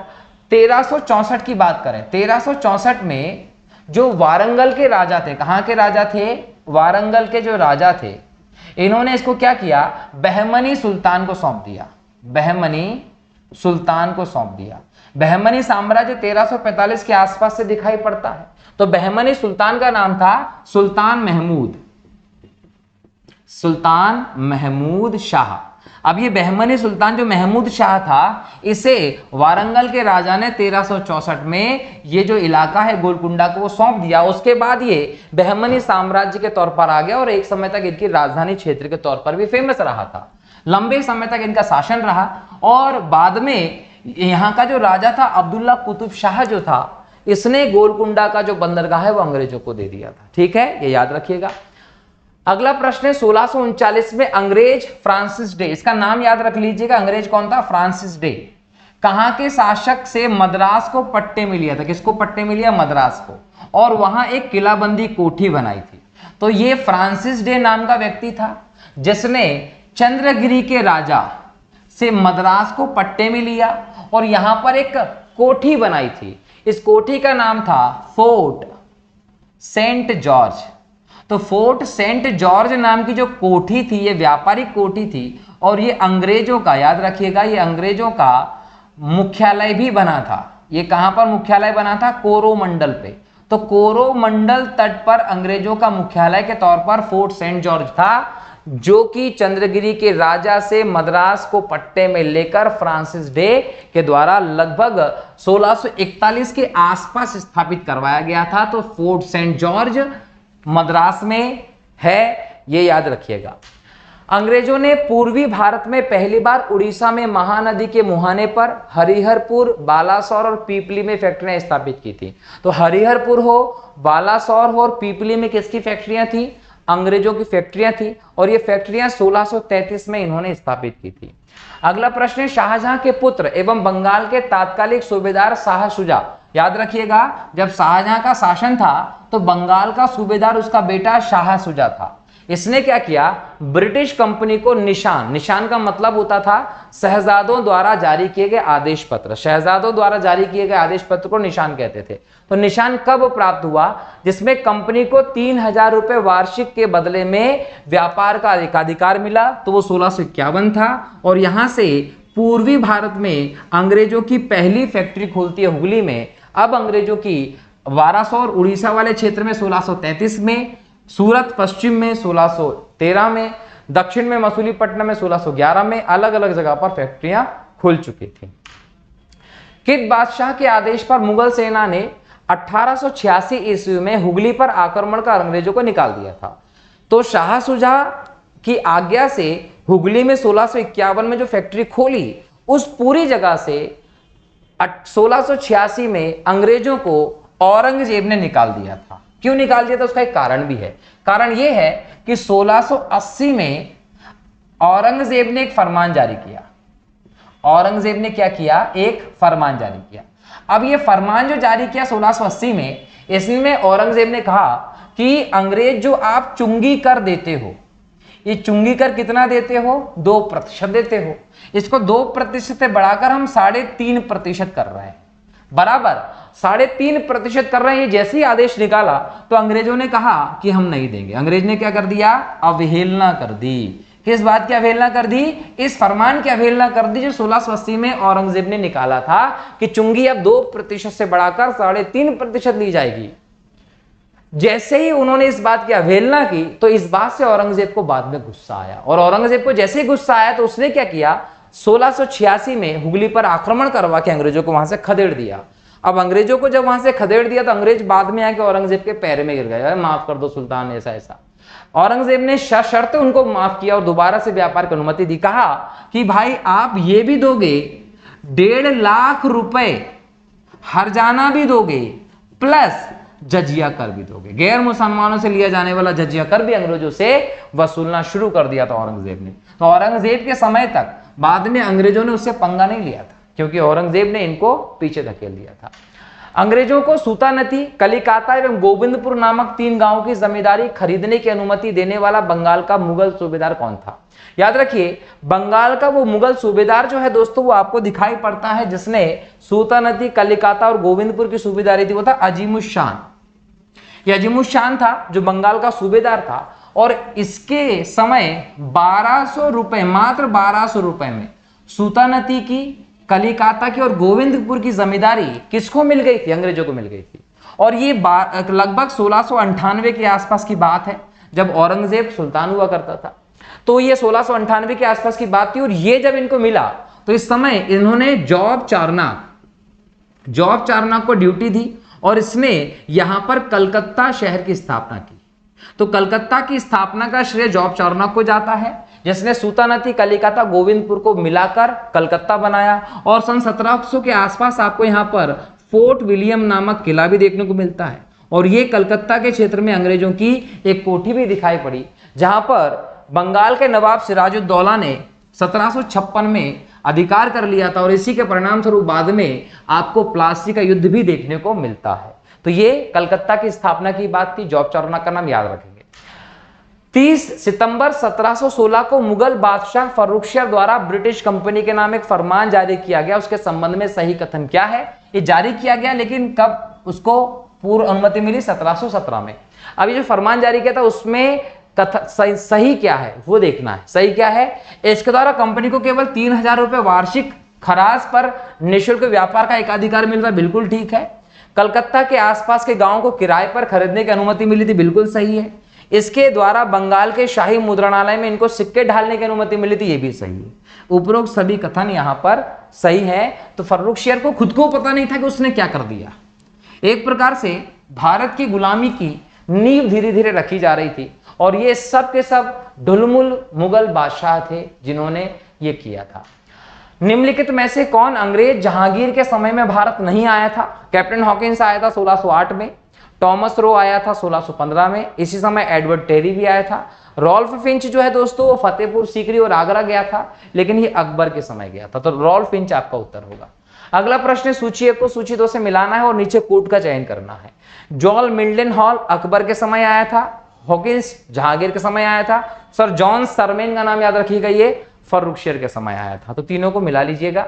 1364 की बात करें, 1364 में जो वारंगल के राजा थे, कहां के राजा थे? वारंगल के जो राजा थे, इन्होंने इसको क्या किया, बहमनी सुल्तान को सौंप दिया, बहमनी सुल्तान को सौंप दिया। बहमनी साम्राज्य 1345 के आसपास से दिखाई पड़ता है। तो बहमनी सुल्तान का नाम था सुल्तान महमूद, सुल्तान महमूद शाह। अब ये बहमनी सुल्तान जो महमूद शाह था, इसे वारंगल के राजा ने 1364 में ये जो इलाका है गोलकुंडा को वो सौंप दिया। उसके बाद ये बहमनी साम्राज्य के तौर पर आ गया और एक समय तक इनकी राजधानी क्षेत्र के तौर पर भी फेमस रहा था। लंबे समय तक इनका शासन रहा और बाद में यहाँ का जो राजा था अब्दुल्ला कुतुब शाह जो था, इसने गोलकुंडा का जो बंदरगाह है वो अंग्रेजों को दे दिया था। ठीक है, ये याद रखिएगा। अगला प्रश्न है 1639 में अंग्रेज फ्रांसिस डे, इसका नाम याद रख लीजिएगा। अंग्रेज कौन था? Francis day. कहां के शासक से मद्रास को पट्टे में लिया था? किसको पट्टे में लिया? मद्रास को। और वहां एक किलाबंदी कोठी बनाई थी। तो ये फ्रांसिस डे नाम का व्यक्ति था जिसने चंद्रगिरी के राजा से मद्रास को पट्टे में लिया और यहां पर एक कोठी बनाई थी। इस कोठी का नाम था फोर्ट सेंट जॉर्ज। तो फोर्ट सेंट जॉर्ज नाम की जो कोठी थी, ये व्यापारिक कोठी थी और ये अंग्रेजों का, याद रखिएगा, ये अंग्रेजों का मुख्यालय भी बना था। ये कहां पर मुख्यालय बना था? कोरोमंडल पे। तो कोरोमंडल तट पर अंग्रेजों का मुख्यालय के तौर पर फोर्ट सेंट जॉर्ज था, जो कि चंद्रगिरी के राजा से मद्रास को पट्टे में लेकर फ्रांसिस डे के द्वारा लगभग 1641 के आसपास स्थापित करवाया गया था। तो फोर्ट सेंट जॉर्ज मद्रास में है, ये याद रखिएगा। अंग्रेजों ने पूर्वी भारत में पहली बार उड़ीसा में महानदी के मुहाने पर हरिहरपुर, बालासोर और पीपली में फैक्ट्रियां स्थापित की थी। तो हरिहरपुर हो, बालासोर हो और पीपली में किसकी फैक्ट्रियां थी? अंग्रेजों की फैक्ट्रियां थी और ये फैक्ट्रियां 1633 में इन्होंने स्थापित की थी। अगला प्रश्न है शाहजहां के पुत्र एवं बंगाल के तात्कालिक सूबेदार शाह शुजा। याद रखिएगा, जब शाहजहां का शासन था तो बंगाल का सूबेदार उसका बेटा शाह शुजा था। इसने क्या किया? ब्रिटिश कंपनी को निशान, निशान का मतलब होता था शहजादों द्वारा जारी किए गए आदेश पत्र, शहजादों द्वारा जारी किए गए आदेश पत्र को निशान कहते थे। तो निशान कब प्राप्त हुआ? जिसमें कंपनी को 3000 रुपए वार्षिक के बदले में व्यापार का एकाधिकार मिला। तो वो 1651 था और यहां से पूर्वी भारत में अंग्रेजों की पहली फैक्ट्री खुलती है हुगली में। अब अंग्रेजों की वारासोर और उड़ीसा वाले क्षेत्र में 1633 में, सूरत पश्चिम में 1613 में, दक्षिण में मसूलीपट्टनम में 1611 में, अलग अलग जगह पर फैक्ट्रियां खुल चुकी थी। किट बादशाह के आदेश पर मुगल सेना ने 1886 ईस्वी में हुगली पर आक्रमण कर अंग्रेजों को निकाल दिया था। तो शाह शुजा की आज्ञा से हुगली में 1651 में जो फैक्ट्री खोली, उस पूरी जगह से 1686 में अंग्रेजों को औरंगजेब ने निकाल दिया था। क्यों निकाल दिया था? उसका एक कारण भी है। कारण यह है कि 1680 में औरंगजेब ने एक फरमान जारी किया। औरंगजेब ने क्या किया? एक फरमान जारी किया। अब ये फरमान जो जारी किया 1680 में, इसमें औरंगजेब ने कहा कि अंग्रेज जो आप चुंगी कर देते हो, ये चुंगी कर कितना देते हो? 2% देते हो। इसको 2% से बढ़ाकर हम 3.5% कर रहे हैं, बराबर 3.5% कर रहे हैं। ये जैसे ही आदेश निकाला तो अंग्रेजों ने कहा कि हम नहीं देंगे। अंग्रेज ने क्या कर दिया? अवहेलना कर दी। किस बात की अवहेलना कर दी? इस फरमान की अवहेलना कर दी जो 1680 में औरंगजेब ने निकाला था कि चुंगी अब 2% से बढ़ाकर 3.5% ली जाएगी। जैसे ही उन्होंने इस बात की अवहेलना की तो इस बात से औरंगजेब को बाद में गुस्सा आया और औरंगजेब को जैसे ही गुस्सा आया तो उसने क्या किया? 1686 में हुगली पर आक्रमण करवा के अंग्रेजों को वहां से खदेड़ दिया। अब अंग्रेजों को जब वहां से खदेड़ दिया तो अंग्रेज बाद में आके औरंगजेब के पैर में गिर गए, माफ कर दो सुल्तान, ऐसा ऐसा। औरंगजेब ने शर्त उनको माफ किया और दोबारा से व्यापार की अनुमति दी। कहा कि भाई आप ये भी दोगे, 1.5 लाख रुपए हरजाना भी दोगे, प्लस जजिया कर भी दोगे। गैर मुसलमानों से लिया जाने वाला जजिया कर भी अंग्रेजों से वसूलना शुरू कर दिया था औरंगजेब ने। तो औरंगजेब के समय तक बाद में अंग्रेजों ने उससे पंगा नहीं लिया था, क्योंकि औरंगजेब ने इनको पीछे धकेल दिया था। अंग्रेजों को सूतानती, कलिकाता एवं गोविंदपुर नामक 3 गांवों की जमींदारी खरीदने की अनुमति देने वाला बंगाल का मुगल सूबेदार कौन था? याद रखिए, बंगाल का वो मुगल सूबेदार जो है दोस्तों, वो आपको दिखाई पड़ता है जिसने सूतानती, कलिकाता और गोविंदपुर की सूबेदारी थी, वो था अजीमुश शान। ये अजीमुश शान था जो बंगाल का सूबेदार था और इसके समय 1200 रुपए, मात्र 1200 रुपए में सूतानती की, कलिकाता की और गोविंदपुर की जमींदारी किसको मिल गई थी? अंग्रेजों को मिल गई थी। और ये लगभग 1698 के आसपास की बात है, जब औरंगजेब सुल्तान हुआ करता था। तो ये 1698 के आसपास की बात थी। और ये जब इनको मिला तो इस समय इन्होंने जॉब चारनाक को ड्यूटी दी और इसने यहां पर कलकत्ता शहर की स्थापना की। तो कलकत्ता की स्थापना का श्रेय जॉब चारनाक को जाता है, जिसने सूतानती, कलिकाता, गोविंदपुर को मिलाकर कलकत्ता बनाया। और सन 1700 के आसपास आपको यहां पर फोर्ट विलियम नामक किला भी देखने को मिलता है। और ये कलकत्ता के क्षेत्र में अंग्रेजों की एक कोठी भी दिखाई पड़ी, जहां पर बंगाल के नवाब सिराजुद्दौला ने 1756 में अधिकार कर लिया था। और इसी के परिणाम स्वरूप बाद में आपको प्लासी का युद्ध भी देखने को मिलता है। तो ये कलकत्ता की स्थापना की बात थी। जॉब चारनाक का नाम याद रखेंगे। 30 सितंबर 1716 को मुगल बादशाह फर्रुखशाह द्वारा ब्रिटिश कंपनी के नाम एक फरमान जारी किया गया। उसके संबंध में सही कथन क्या है? ये जारी किया गया, लेकिन कब उसको पूर्व अनुमति मिली? 1717 में। अब ये जो फरमान जारी किया था उसमें सही क्या है वो देखना है। सही क्या है? इसके द्वारा कंपनी को केवल 3000 रुपए वार्षिक खराज पर निःशुल्क व्यापार का एकाधिकार मिल रहा है। बिल्कुल ठीक है। कलकत्ता के आसपास के गांवों को किराए पर खरीदने की अनुमति मिली थी। बिल्कुल सही है। इसके द्वारा बंगाल के शाही मुद्रणालय में इनको सिक्के ढालने की अनुमति मिली थी। ये भी सही है। उपरोक्त सभी कथन यहां पर सही है। तो फर्रुखशियर को खुद को पता नहीं था कि उसने क्या कर दिया। एक प्रकार से भारत की गुलामी की नींव धीरे धीरे रखी जा रही थी। और ये सब के सब ढुलमुल मुगल बादशाह थे जिन्होंने ये किया था। निम्नलिखित में से कौन अंग्रेज जहांगीर के समय में भारत नहीं आया था? कैप्टन हॉकिंस आया था 1608 में, टॉमस रो आया था 1615 में, इसी समय एडवर्ड टेरी भी आया था। रॉल्फ फिंच जो है दोस्तों वो फतेहपुर सीकरी और आगरा गया था, लेकिन ये अकबर के समय गया था। तो रॉल्फ फिंच आपका उत्तर होगा। अगला प्रश्न, सूची 1 को सूची 2 से मिलाना है और नीचे कोड का चयन करना है। जॉन मिल्टन हॉल अकबर के समय आया था, हॉकिंस जहांगीर के समय आया था, सर जॉन सरमेन का नाम याद रखिएगा, ये फर्रुखशियर के समय आया था। तो तीनों को मिला लीजिएगा।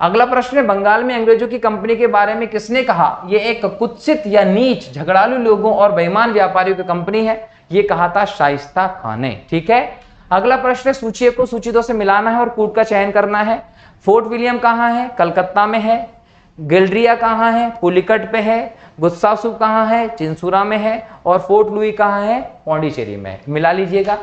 अगला प्रश्न है, बंगाल में अंग्रेजों की कंपनी के बारे में किसने कहा ये एक कुत्सित या नीच, झगड़ालू लोगों और बेईमान व्यापारियों की कंपनी है? ये कहा था शाइस्ता खान ने। ठीक है। अगला प्रश्न, सूची 1 को सूची 2 से मिलाना है और कोड का चयन करना है। फोर्ट विलियम कहाँ है? कलकत्ता में है। गिल्ड्रिया कहाँ है? पुलिकट पे है। गुस्सासू कहाँ है? चिंसूरा में है। और फोर्ट लुई कहाँ है? पौंडीचेरी में। मिला लीजिएगा।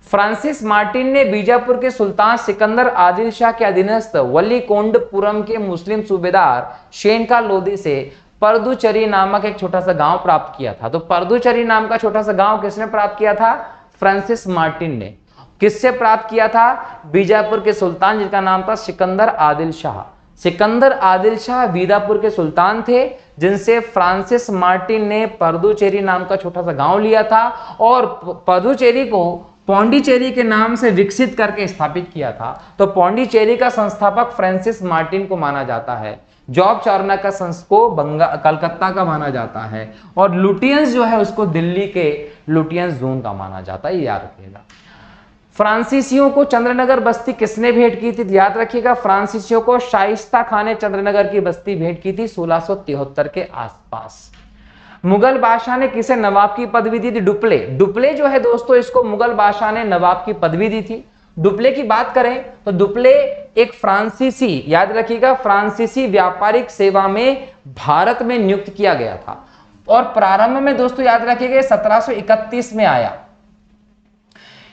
फ्रांसिस मार्टिन ने बीजापुर के सुल्तान सिकंदर आदिल शाह के अधीनस्थ वल्लीकोंडपुरम के मुस्लिम सूबेदार शेनका लोदी से परदुचेरी नामक एक छोटा सा गांव प्राप्त किया था। तो परदुचेरी नाम का छोटा सा गांव किसने प्राप्त किया था? फ्रांसिस मार्टिन ने। किससे प्राप्त किया था? बीजापुर के सुल्तान जिनका नाम था सिकंदर आदिल शाह। सिकंदर आदिल शाह बीजापुर के सुल्तान थे, जिनसे फ्रांसिस मार्टिन ने परदुचेरी नाम का छोटा सा गांव लिया था और परदुचेरी को पौंडीचेरी के नाम से विकसित करके स्थापित किया था। तो पौंडीचेरी का संस्थापक फ्रांसिस मार्टिन को माना जाता है। जॉब चारनाक का को कलकत्ता का माना जाता है। और लुटियंस जो है उसको दिल्ली के लुटियंस जोन का माना जाता है। याद रखिएगा। फ्रांसीसियों को चंद्रनगर बस्ती किसने भेंट की थी? याद रखिएगा। फ्रांसीसियों को शाइस्ता खान ने चंद्रनगर की बस्ती भेंट की थी 1673 के आसपास। मुगल बादशाह ने किसे नवाब की पदवी दी थी? डुप्ले। डुप्ले जो है दोस्तों इसको मुगल बादशाह ने नवाब की पदवी दी थी। डुप्ले की बात करें तो डुप्ले एक फ्रांसीसी, याद रखिएगा, फ्रांसीसी व्यापारिक सेवा में भारत में नियुक्त किया गया था। और प्रारंभ में दोस्तों याद रखिएगा 1731 में आया,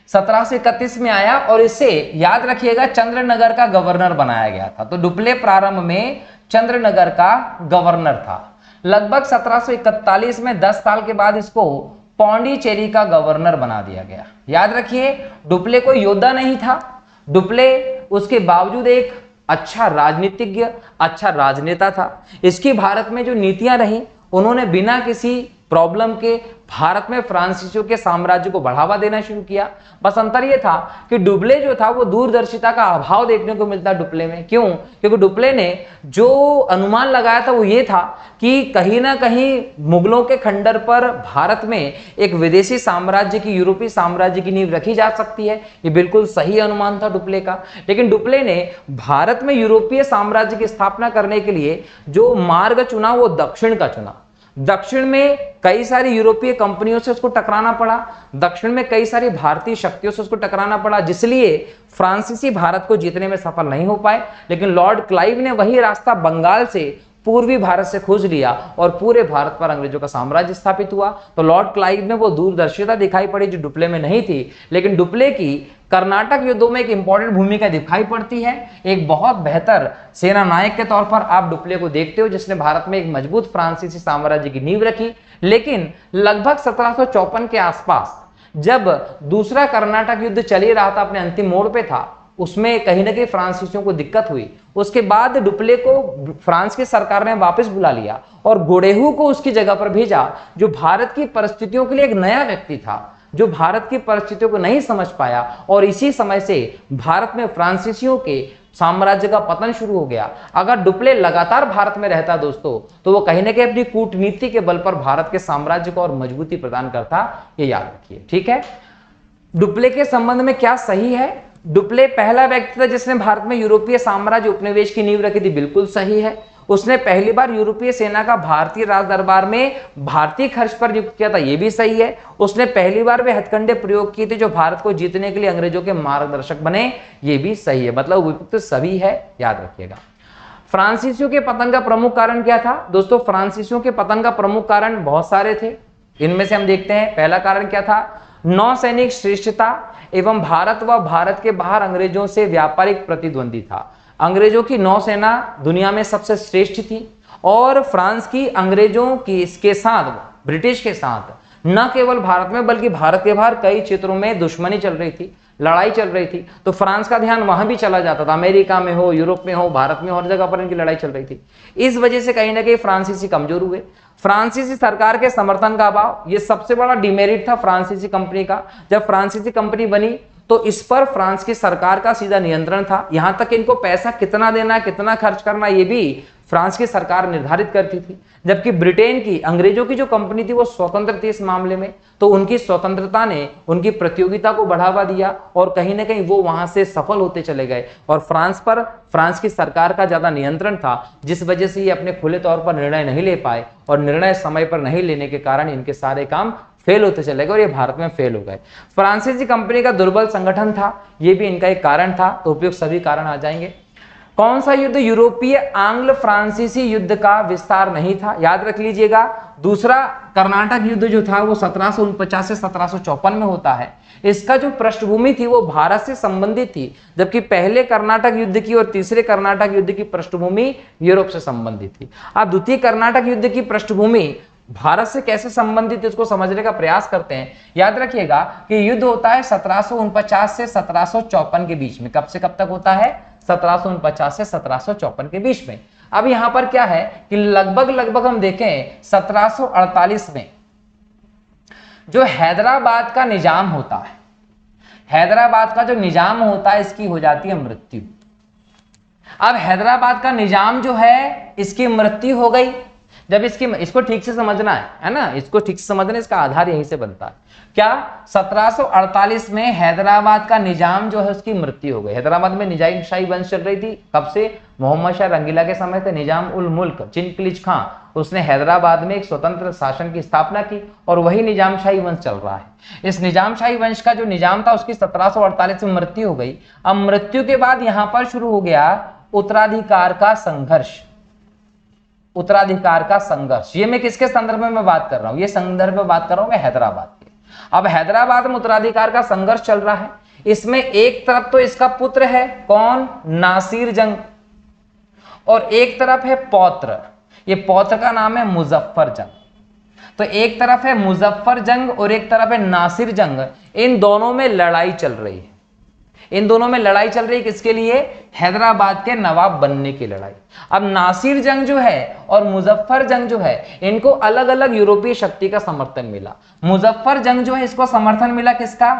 1731 में आया और इसे याद रखिएगा चंद्रनगर का गवर्नर बनाया गया था। तो डुप्ले प्रारंभ में चंद्रनगर का गवर्नर था। लगभग 1741 में 10 साल के बाद इसको पौंडीचेरी का गवर्नर बना दिया गया। याद रखिए डुप्ले कोई योद्धा नहीं था। डुप्ले उसके बावजूद एक अच्छा राजनीतिज्ञ, अच्छा राजनेता था। इसकी भारत में जो नीतियां रही उन्होंने बिना किसी प्रॉब्लम के भारत में फ्रांसीसियों के साम्राज्य को बढ़ावा देना शुरू किया। बस अंतर यह था कि डुप्ले जो था वो दूरदर्शिता का अभाव देखने को मिलता डुप्ले में। क्यों? क्योंकि डुप्ले ने जो अनुमान लगाया था वो ये था कि कहीं ना कहीं मुगलों के खंडर पर भारत में एक विदेशी साम्राज्य की, यूरोपीय साम्राज्य की नींव रखी जा सकती है। ये बिल्कुल सही अनुमान था डुप्ले का। लेकिन डुप्ले ने भारत में यूरोपीय साम्राज्य की स्थापना करने के लिए जो मार्ग चुना वो दक्षिण का चुना। दक्षिण में कई सारी यूरोपीय कंपनियों से उसको टकराना पड़ा, दक्षिण में कई सारी भारतीय शक्तियों से उसको टकराना पड़ा, जिसलिए फ्रांसीसी भारत को जीतने में सफल नहीं हो पाए। लेकिन लॉर्ड क्लाइव ने वही रास्ता बंगाल से पूर्वी भारत से खोज लिया और पूरे भारत पर अंग्रेजों का साम्राज्य स्थापित हुआ। तो लॉर्ड क्लाइव में वो दूरदर्शिता दिखाई पड़ी जो डुप्ले में नहीं थी, लेकिन डुप्ले की कर्नाटक युद्धों में एक इंपॉर्टेंट भूमिका दिखाई पड़ती है। एक बहुत बेहतर सेना नायक के तौर पर आप डुप्ले को देखते हो, जिसने भारत में एक मजबूत फ्रांसीसी साम्राज्य की नींव रखी। लेकिन लगभग 1754 के आसपास जब दूसरा कर्नाटक युद्ध चल ही रहा था, अपने अंतिम मोड़ पे था, उसमें कहीं ना कहीं फ्रांसीसियों को दिक्कत हुई। उसके बाद डुप्ले को फ्रांस की सरकार ने वापस बुला लिया और गोडेहू को उसकी जगह पर भेजा, जो भारत की परिस्थितियों के लिए एक नया व्यक्ति था, जो भारत की परिस्थितियों को नहीं समझ पाया। और इसी समय से भारत में फ्रांसीसियों के साम्राज्य का पतन शुरू हो गया। अगर डुप्ले लगातार भारत में रहता दोस्तों, तो वो कहीं ना कहीं अपनी कूटनीति के बल पर भारत के साम्राज्य को और मजबूती प्रदान करता, ये याद रखिए। ठीक है, डुप्ले के संबंध में क्या सही है? डुप्ले पहला व्यक्ति था जिसने भारत में यूरोपीय साम्राज्य उपनिवेश की नींव रखी थी, बिल्कुल सही है। उसने पहली बार यूरोपीय सेना का भारतीय राज दरबार में भारतीय खर्च पर नियुक्त किया था, यह भी सही है। उसने पहली बार वे हथकंडे प्रयोग किए थे जो भारत को जीतने के लिए अंग्रेजों के मार्गदर्शक बने, ये भी सही है। मतलब उपयुक्त सभी है, याद रखिएगा। फ्रांसीसियों के पतन का प्रमुख कारण क्या था दोस्तों? फ्रांसीसियों के पतन का प्रमुख कारण बहुत सारे थे, इनमें से हम देखते हैं। पहला कारण क्या था? नौसैनिक श्रेष्ठता एवं भारत व भारत के बाहर अंग्रेजों से व्यापारिक प्रतिद्वंदी था। अंग्रेजों की नौसेना दुनिया में सबसे श्रेष्ठ थी और फ्रांस की अंग्रेजों की इसके साथ, ब्रिटिश के साथ, न केवल भारत में बल्कि भारत के बाहर कई क्षेत्रों में दुश्मनी चल रही थी, लड़ाई चल रही थी। तो फ्रांस का ध्यान वहां भी चला जाता था, अमेरिका में हो, यूरोप में हो, भारत में, हर जगह पर इनकी लड़ाई चल रही थी। इस वजह से कहीं ना कहीं फ्रांसीसी कमजोर हुए। फ्रांसीसी सरकार के समर्थन का अभाव, यह सबसे बड़ा डिमेरिट था फ्रांसीसी कंपनी का। जब फ्रांसीसी कंपनी बनी तो इस पर फ्रांस की सरकार का सीधा नियंत्रण था। यहां तक इनको पैसा कितना देना, कितना खर्च करना, यह भी फ्रांस की सरकार निर्धारित करती थी। जबकि ब्रिटेन की, अंग्रेजों की जो कंपनी थी वो स्वतंत्र थी इस मामले में, तो उनकी स्वतंत्रता ने उनकी प्रतियोगिता को बढ़ावा दिया और कहीं ना कहीं वो वहां से सफल होते चले गए। और फ्रांस पर फ्रांस की सरकार का ज्यादा नियंत्रण था, जिस वजह से ये अपने खुले तौर पर निर्णय नहीं ले पाए और निर्णय समय पर नहीं लेने के कारण इनके सारे काम फेल होते चले गए और ये भारत में फेल हो गए। फ्रांसीसी कंपनी का दुर्बल संगठन था, ये भी इनका एक कारण था। तो उपयुक्त सभी कारण आ जाएंगे। कौन सा युद्ध यूरोपीय आंग्ल फ्रांसीसी युद्ध का विस्तार नहीं था? याद रख लीजिएगा, दूसरा कर्नाटक युद्ध जो था वो 1749 से 1754 में होता है। इसका जो पृष्ठभूमि थी वो भारत से संबंधित थी, जबकि पहले कर्नाटक युद्ध की और तीसरे कर्नाटक युद्ध की पृष्ठभूमि यूरोप से संबंधित थी। अब द्वितीय कर्नाटक युद्ध की पृष्ठभूमि भारत से कैसे संबंधित, इसको समझने का प्रयास करते हैं। याद रखिएगा कि युद्ध होता है 1749 से 1754 के बीच में। कब से कब तक होता है? 1749 से 1754 के बीच में। अब यहां पर क्या है कि लगभग हम देखें 1748 में जो हैदराबाद का निजाम होता है, हैदराबाद का जो निजाम होता है, इसकी हो जाती है मृत्यु। अब हैदराबाद का निजाम जो है, इसकी मृत्यु हो गई। जब इसको ठीक से समझना है ना, इसको ठीक से समझना, इसका आधार यहीं से बनता है। क्या 1748 में हैदराबाद का निजाम जो है उसकी मृत्यु हो गई। हैदराबाद में निजामशाही वंश चल रही थी। कब से? मोहम्मद शाह रंगीला के समय थे। निजाम उल मुल्क चिनकिलिच खां, उसने हैदराबाद में एक स्वतंत्र शासन की स्थापना की और वही निजामशाही वंश चल रहा है। इस निजामशाही वंश का जो निजाम था उसकी 1748 में मृत्यु हो गई। अब मृत्यु के बाद यहां पर शुरू हो गया उत्तराधिकार का संघर्ष। उत्तराधिकार का संघर्ष, ये मैं किसके संदर्भ में बात कर रहा हूं? ये संदर्भ में बात कर रहा हूं मैं हैदराबाद के। अब हैदराबाद में उत्तराधिकार का संघर्ष चल रहा है। इसमें एक तरफ तो इसका पुत्र है, कौन? नासिर जंग, और एक तरफ है पौत्र। ये पौत्र का नाम है मुजफ्फर जंग। तो एक तरफ है मुजफ्फर जंग और एक तरफ है नासिर जंग। इन दोनों में लड़ाई चल रही है। इन दोनों में लड़ाई चल रही है किसके लिए? हैदराबाद के नवाब बनने की लड़ाई। अब नासिर जंग जो है और मुजफ्फर जंग जो है, इनको अलग अलग यूरोपीय शक्ति का समर्थन मिला। मुजफ्फर जंग जो है, इसको समर्थन मिला किसका?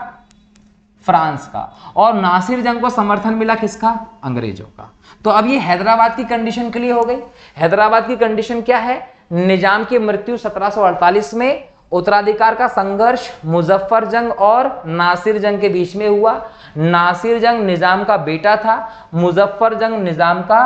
फ्रांस का। और नासिर जंग को समर्थन मिला किसका? अंग्रेजों का। तो अब ये हैदराबाद की कंडीशन क्लियर हो गई। हैदराबाद की कंडीशन क्या है? निजाम की मृत्यु 1748 में, उत्तराधिकार का संघर्ष मुजफ्फर जंग और नासिर जंग के बीच में हुआ। नासिर जंग निजाम का बेटा था, मुजफ्फर जंग निजाम का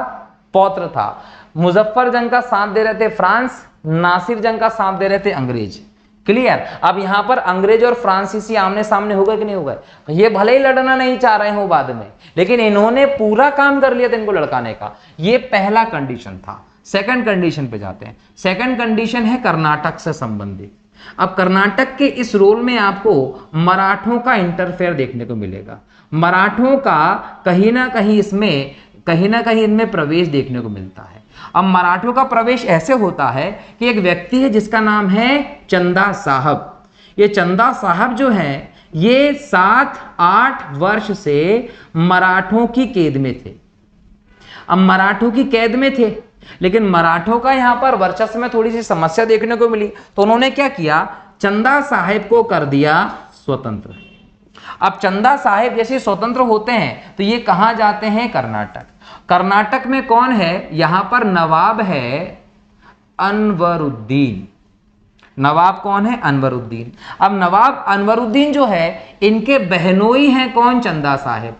पौत्र था। मुजफ्फर जंग का साथ दे रहे थे फ्रांस, नासिर जंग का साथ दे रहे थे अंग्रेज। क्लियर। अब यहां पर अंग्रेज और फ्रांसीसी आमने सामने हो गए कि नहीं हो गए? ये भले ही लड़ना नहीं चाह रहे हो बाद में, लेकिन इन्होंने पूरा काम कर लिया था इनको लड़काने का। ये पहला कंडीशन था। सेकंड कंडीशन पे जाते हैं। सेकंड कंडीशन है कर्नाटक से संबंधित। अब कर्नाटक के इस रोल में आपको मराठों का इंटरफेयर देखने को मिलेगा। मराठों का कहीं ना कहीं इनमें प्रवेश देखने को मिलता है। अब मराठों का प्रवेश ऐसे होता है कि एक व्यक्ति है जिसका नाम है चंदा साहब। ये चंदा साहब जो है ये 7-8 वर्ष से मराठों की कैद में थे। अब मराठों की कैद में थे, लेकिन मराठों का यहां पर वर्चस्व में थोड़ी सी समस्या देखने को मिली, तो उन्होंने क्या किया, चंदा साहेब को कर दिया स्वतंत्र। अब चंदा साहेब जैसे स्वतंत्र होते हैं तो ये कहां जाते हैं? कर्नाटक। कर्नाटक में कौन है? यहां पर नवाब है अनवरुद्दीन। नवाब कौन है? अनवरुद्दीन। अब नवाब अनवरुद्दीन जो है इनके बहनोई हैं कौन? चंदा साहेब।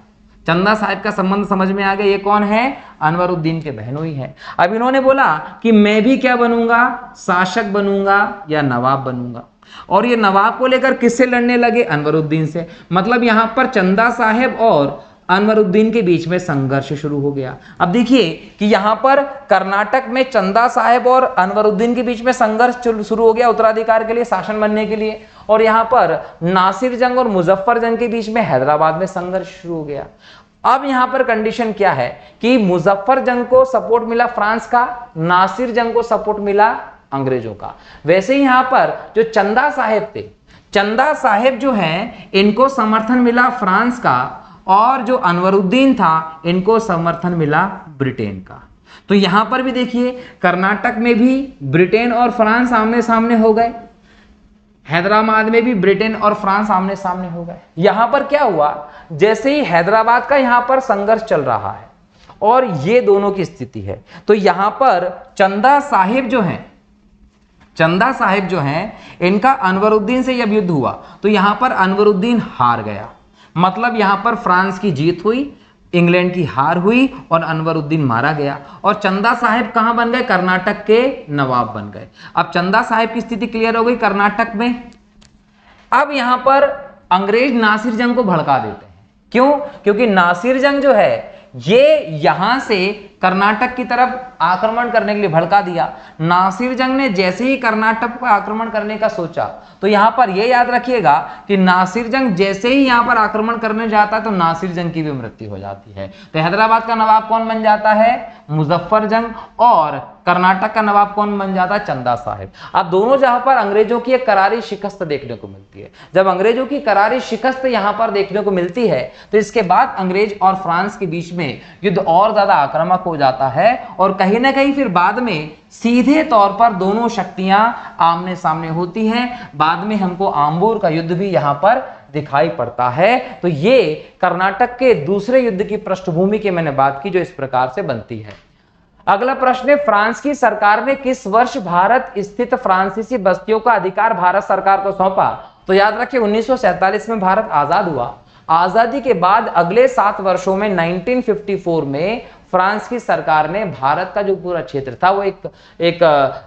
चंदा साहेब का संबंध समझ में आ गया, ये कौन है? अनवरुद्दीन के बहनोई है। अब इन्होंने बोला कि मैं भी क्या बनूंगा? शासक बनूंगा या नवाब बनूंगा। और ये नवाब को लेकर किससे लड़ने लगे? अनवरुद्दीन से। मतलब यहां पर चंदा साहेब और अनवरुद्दीन के बीच में संघर्ष शुरू हो गया। अब देखिए कि यहां पर कर्नाटक में चंदा साहेब और अनवरुद्दीन के बीच में संघर्ष शुरू हो गया उत्तराधिकार के लिए, शासन बनने के लिए। और यहां पर नासिर जंग और मुजफ्फर जंग के बीच में हैदराबाद में संघर्ष शुरू हो गया। अब यहां पर कंडीशन क्या है कि मुजफ्फर जंग को सपोर्ट मिला फ्रांस का, नासिर जंग को सपोर्ट मिला अंग्रेजों का। वैसे ही यहां पर जो चंदा साहेब थे, चंदा साहेब जो हैं इनको समर्थन मिला फ्रांस का, और जो अनवरुद्दीन था इनको समर्थन मिला ब्रिटेन का। तो यहां पर भी देखिए कर्नाटक में भी ब्रिटेन और फ्रांस आमने सामने हो गए, हैदराबाद में भी ब्रिटेन और फ्रांस आमने सामने हो गए। यहां पर क्या हुआ, जैसे ही हैदराबाद का यहां पर संघर्ष चल रहा है और ये दोनों की स्थिति है, तो यहां पर चंदा साहिब जो हैं इनका अनवरुद्दीन से जब युद्ध हुआ तो यहां पर अनवरुद्दीन हार गया। मतलब यहां पर फ्रांस की जीत हुई, इंग्लैंड की हार हुई और अनवरुद्दीन मारा गया। और चंदा साहेब कहां बन गए? कर्नाटक के नवाब बन गए। अब चंदा साहेब की स्थिति क्लियर हो गई कर्नाटक में। अब यहां पर अंग्रेज नासिर जंग को भड़का देते हैं। क्यों? क्योंकि नासिर जंग जो है ये यहां से कर्नाटक की तरफ आक्रमण करने के लिए भड़का दिया। नासिर जंग ने जैसे ही कर्नाटक पर आक्रमण करने का सोचा, तो यहां पर यह याद रखिएगा कि नासिर जंग जैसे ही यहां पर आक्रमण करने जाता है तो नासिर जंग की भी मृत्यु हो जाती है। तो हैदराबाद का नवाब कौन बन जाता है? मुजफ्फर जंग। और कर्नाटक का नवाब कौन बन जाता है? चंदा साहेब। अब दोनों जहां पर अंग्रेजों की एक करारी शिकस्त देखने को मिलती है। जब अंग्रेजों की करारी शिकस्त यहां पर देखने को मिलती है तो इसके बाद अंग्रेज और फ्रांस के बीच में युद्ध और ज्यादा आक्रामक हो जाता है और कहीं ना कहीं फिर बाद में सीधे तौर पर दोनों शक्तियां आमने सामने होती हैं। बाद में हमको आंबूर का युद्ध भी यहां पर दिखाई पड़ता है। तो ये कर्नाटक के दूसरे युद्ध की पृष्ठभूमि की मैंने बात की जो इस प्रकार से बनती है। अगला प्रश्न है, फ्रांस की सरकार ने किस वर्ष भारत स्थित फ्रांसीसी बस्तियों का अधिकार भारत सरकार को सौंपा? तो याद रखिए 1947 में भारत आजाद हुआ। आजादी के बाद अगले 7 वर्षों में 1954 में फ्रांस की सरकार ने भारत का जो पूरा क्षेत्र था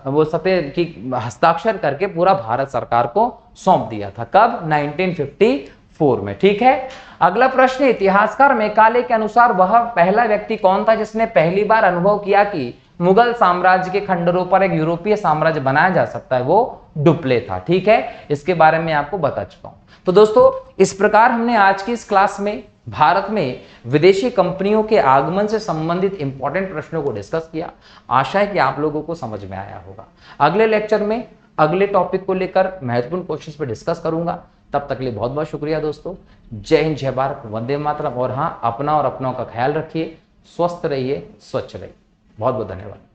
वो सफेद की हस्ताक्षर करके पूरा भारत सरकार को सौंप दिया था। कब? 1954 में। ठीक है। अगला प्रश्न, इतिहासकार मैकाले के अनुसार वह पहला व्यक्ति कौन था जिसने पहली बार अनुभव किया कि मुगल साम्राज्य के खंडरों पर एक यूरोपीय साम्राज्य बनाया जा सकता है? वो डुप्ले था। ठीक है, इसके बारे में आपको बता चुका हूं। तो दोस्तों इस प्रकार हमने आज की इस क्लास में भारत में विदेशी कंपनियों के आगमन से संबंधित इंपॉर्टेंट प्रश्नों को डिस्कस किया। आशा है कि आप लोगों को समझ में आया होगा। अगले लेक्चर में अगले टॉपिक को लेकर महत्वपूर्ण क्वेश्चंस पे डिस्कस करूंगा। तब तक के लिए बहुत बहुत शुक्रिया दोस्तों। जय हिंद, जय भारत, वंदे मातरम। और हाँ, अपना और अपनों का ख्याल रखिए, स्वस्थ रहिए, स्वच्छ रहिए। बहुत बहुत धन्यवाद।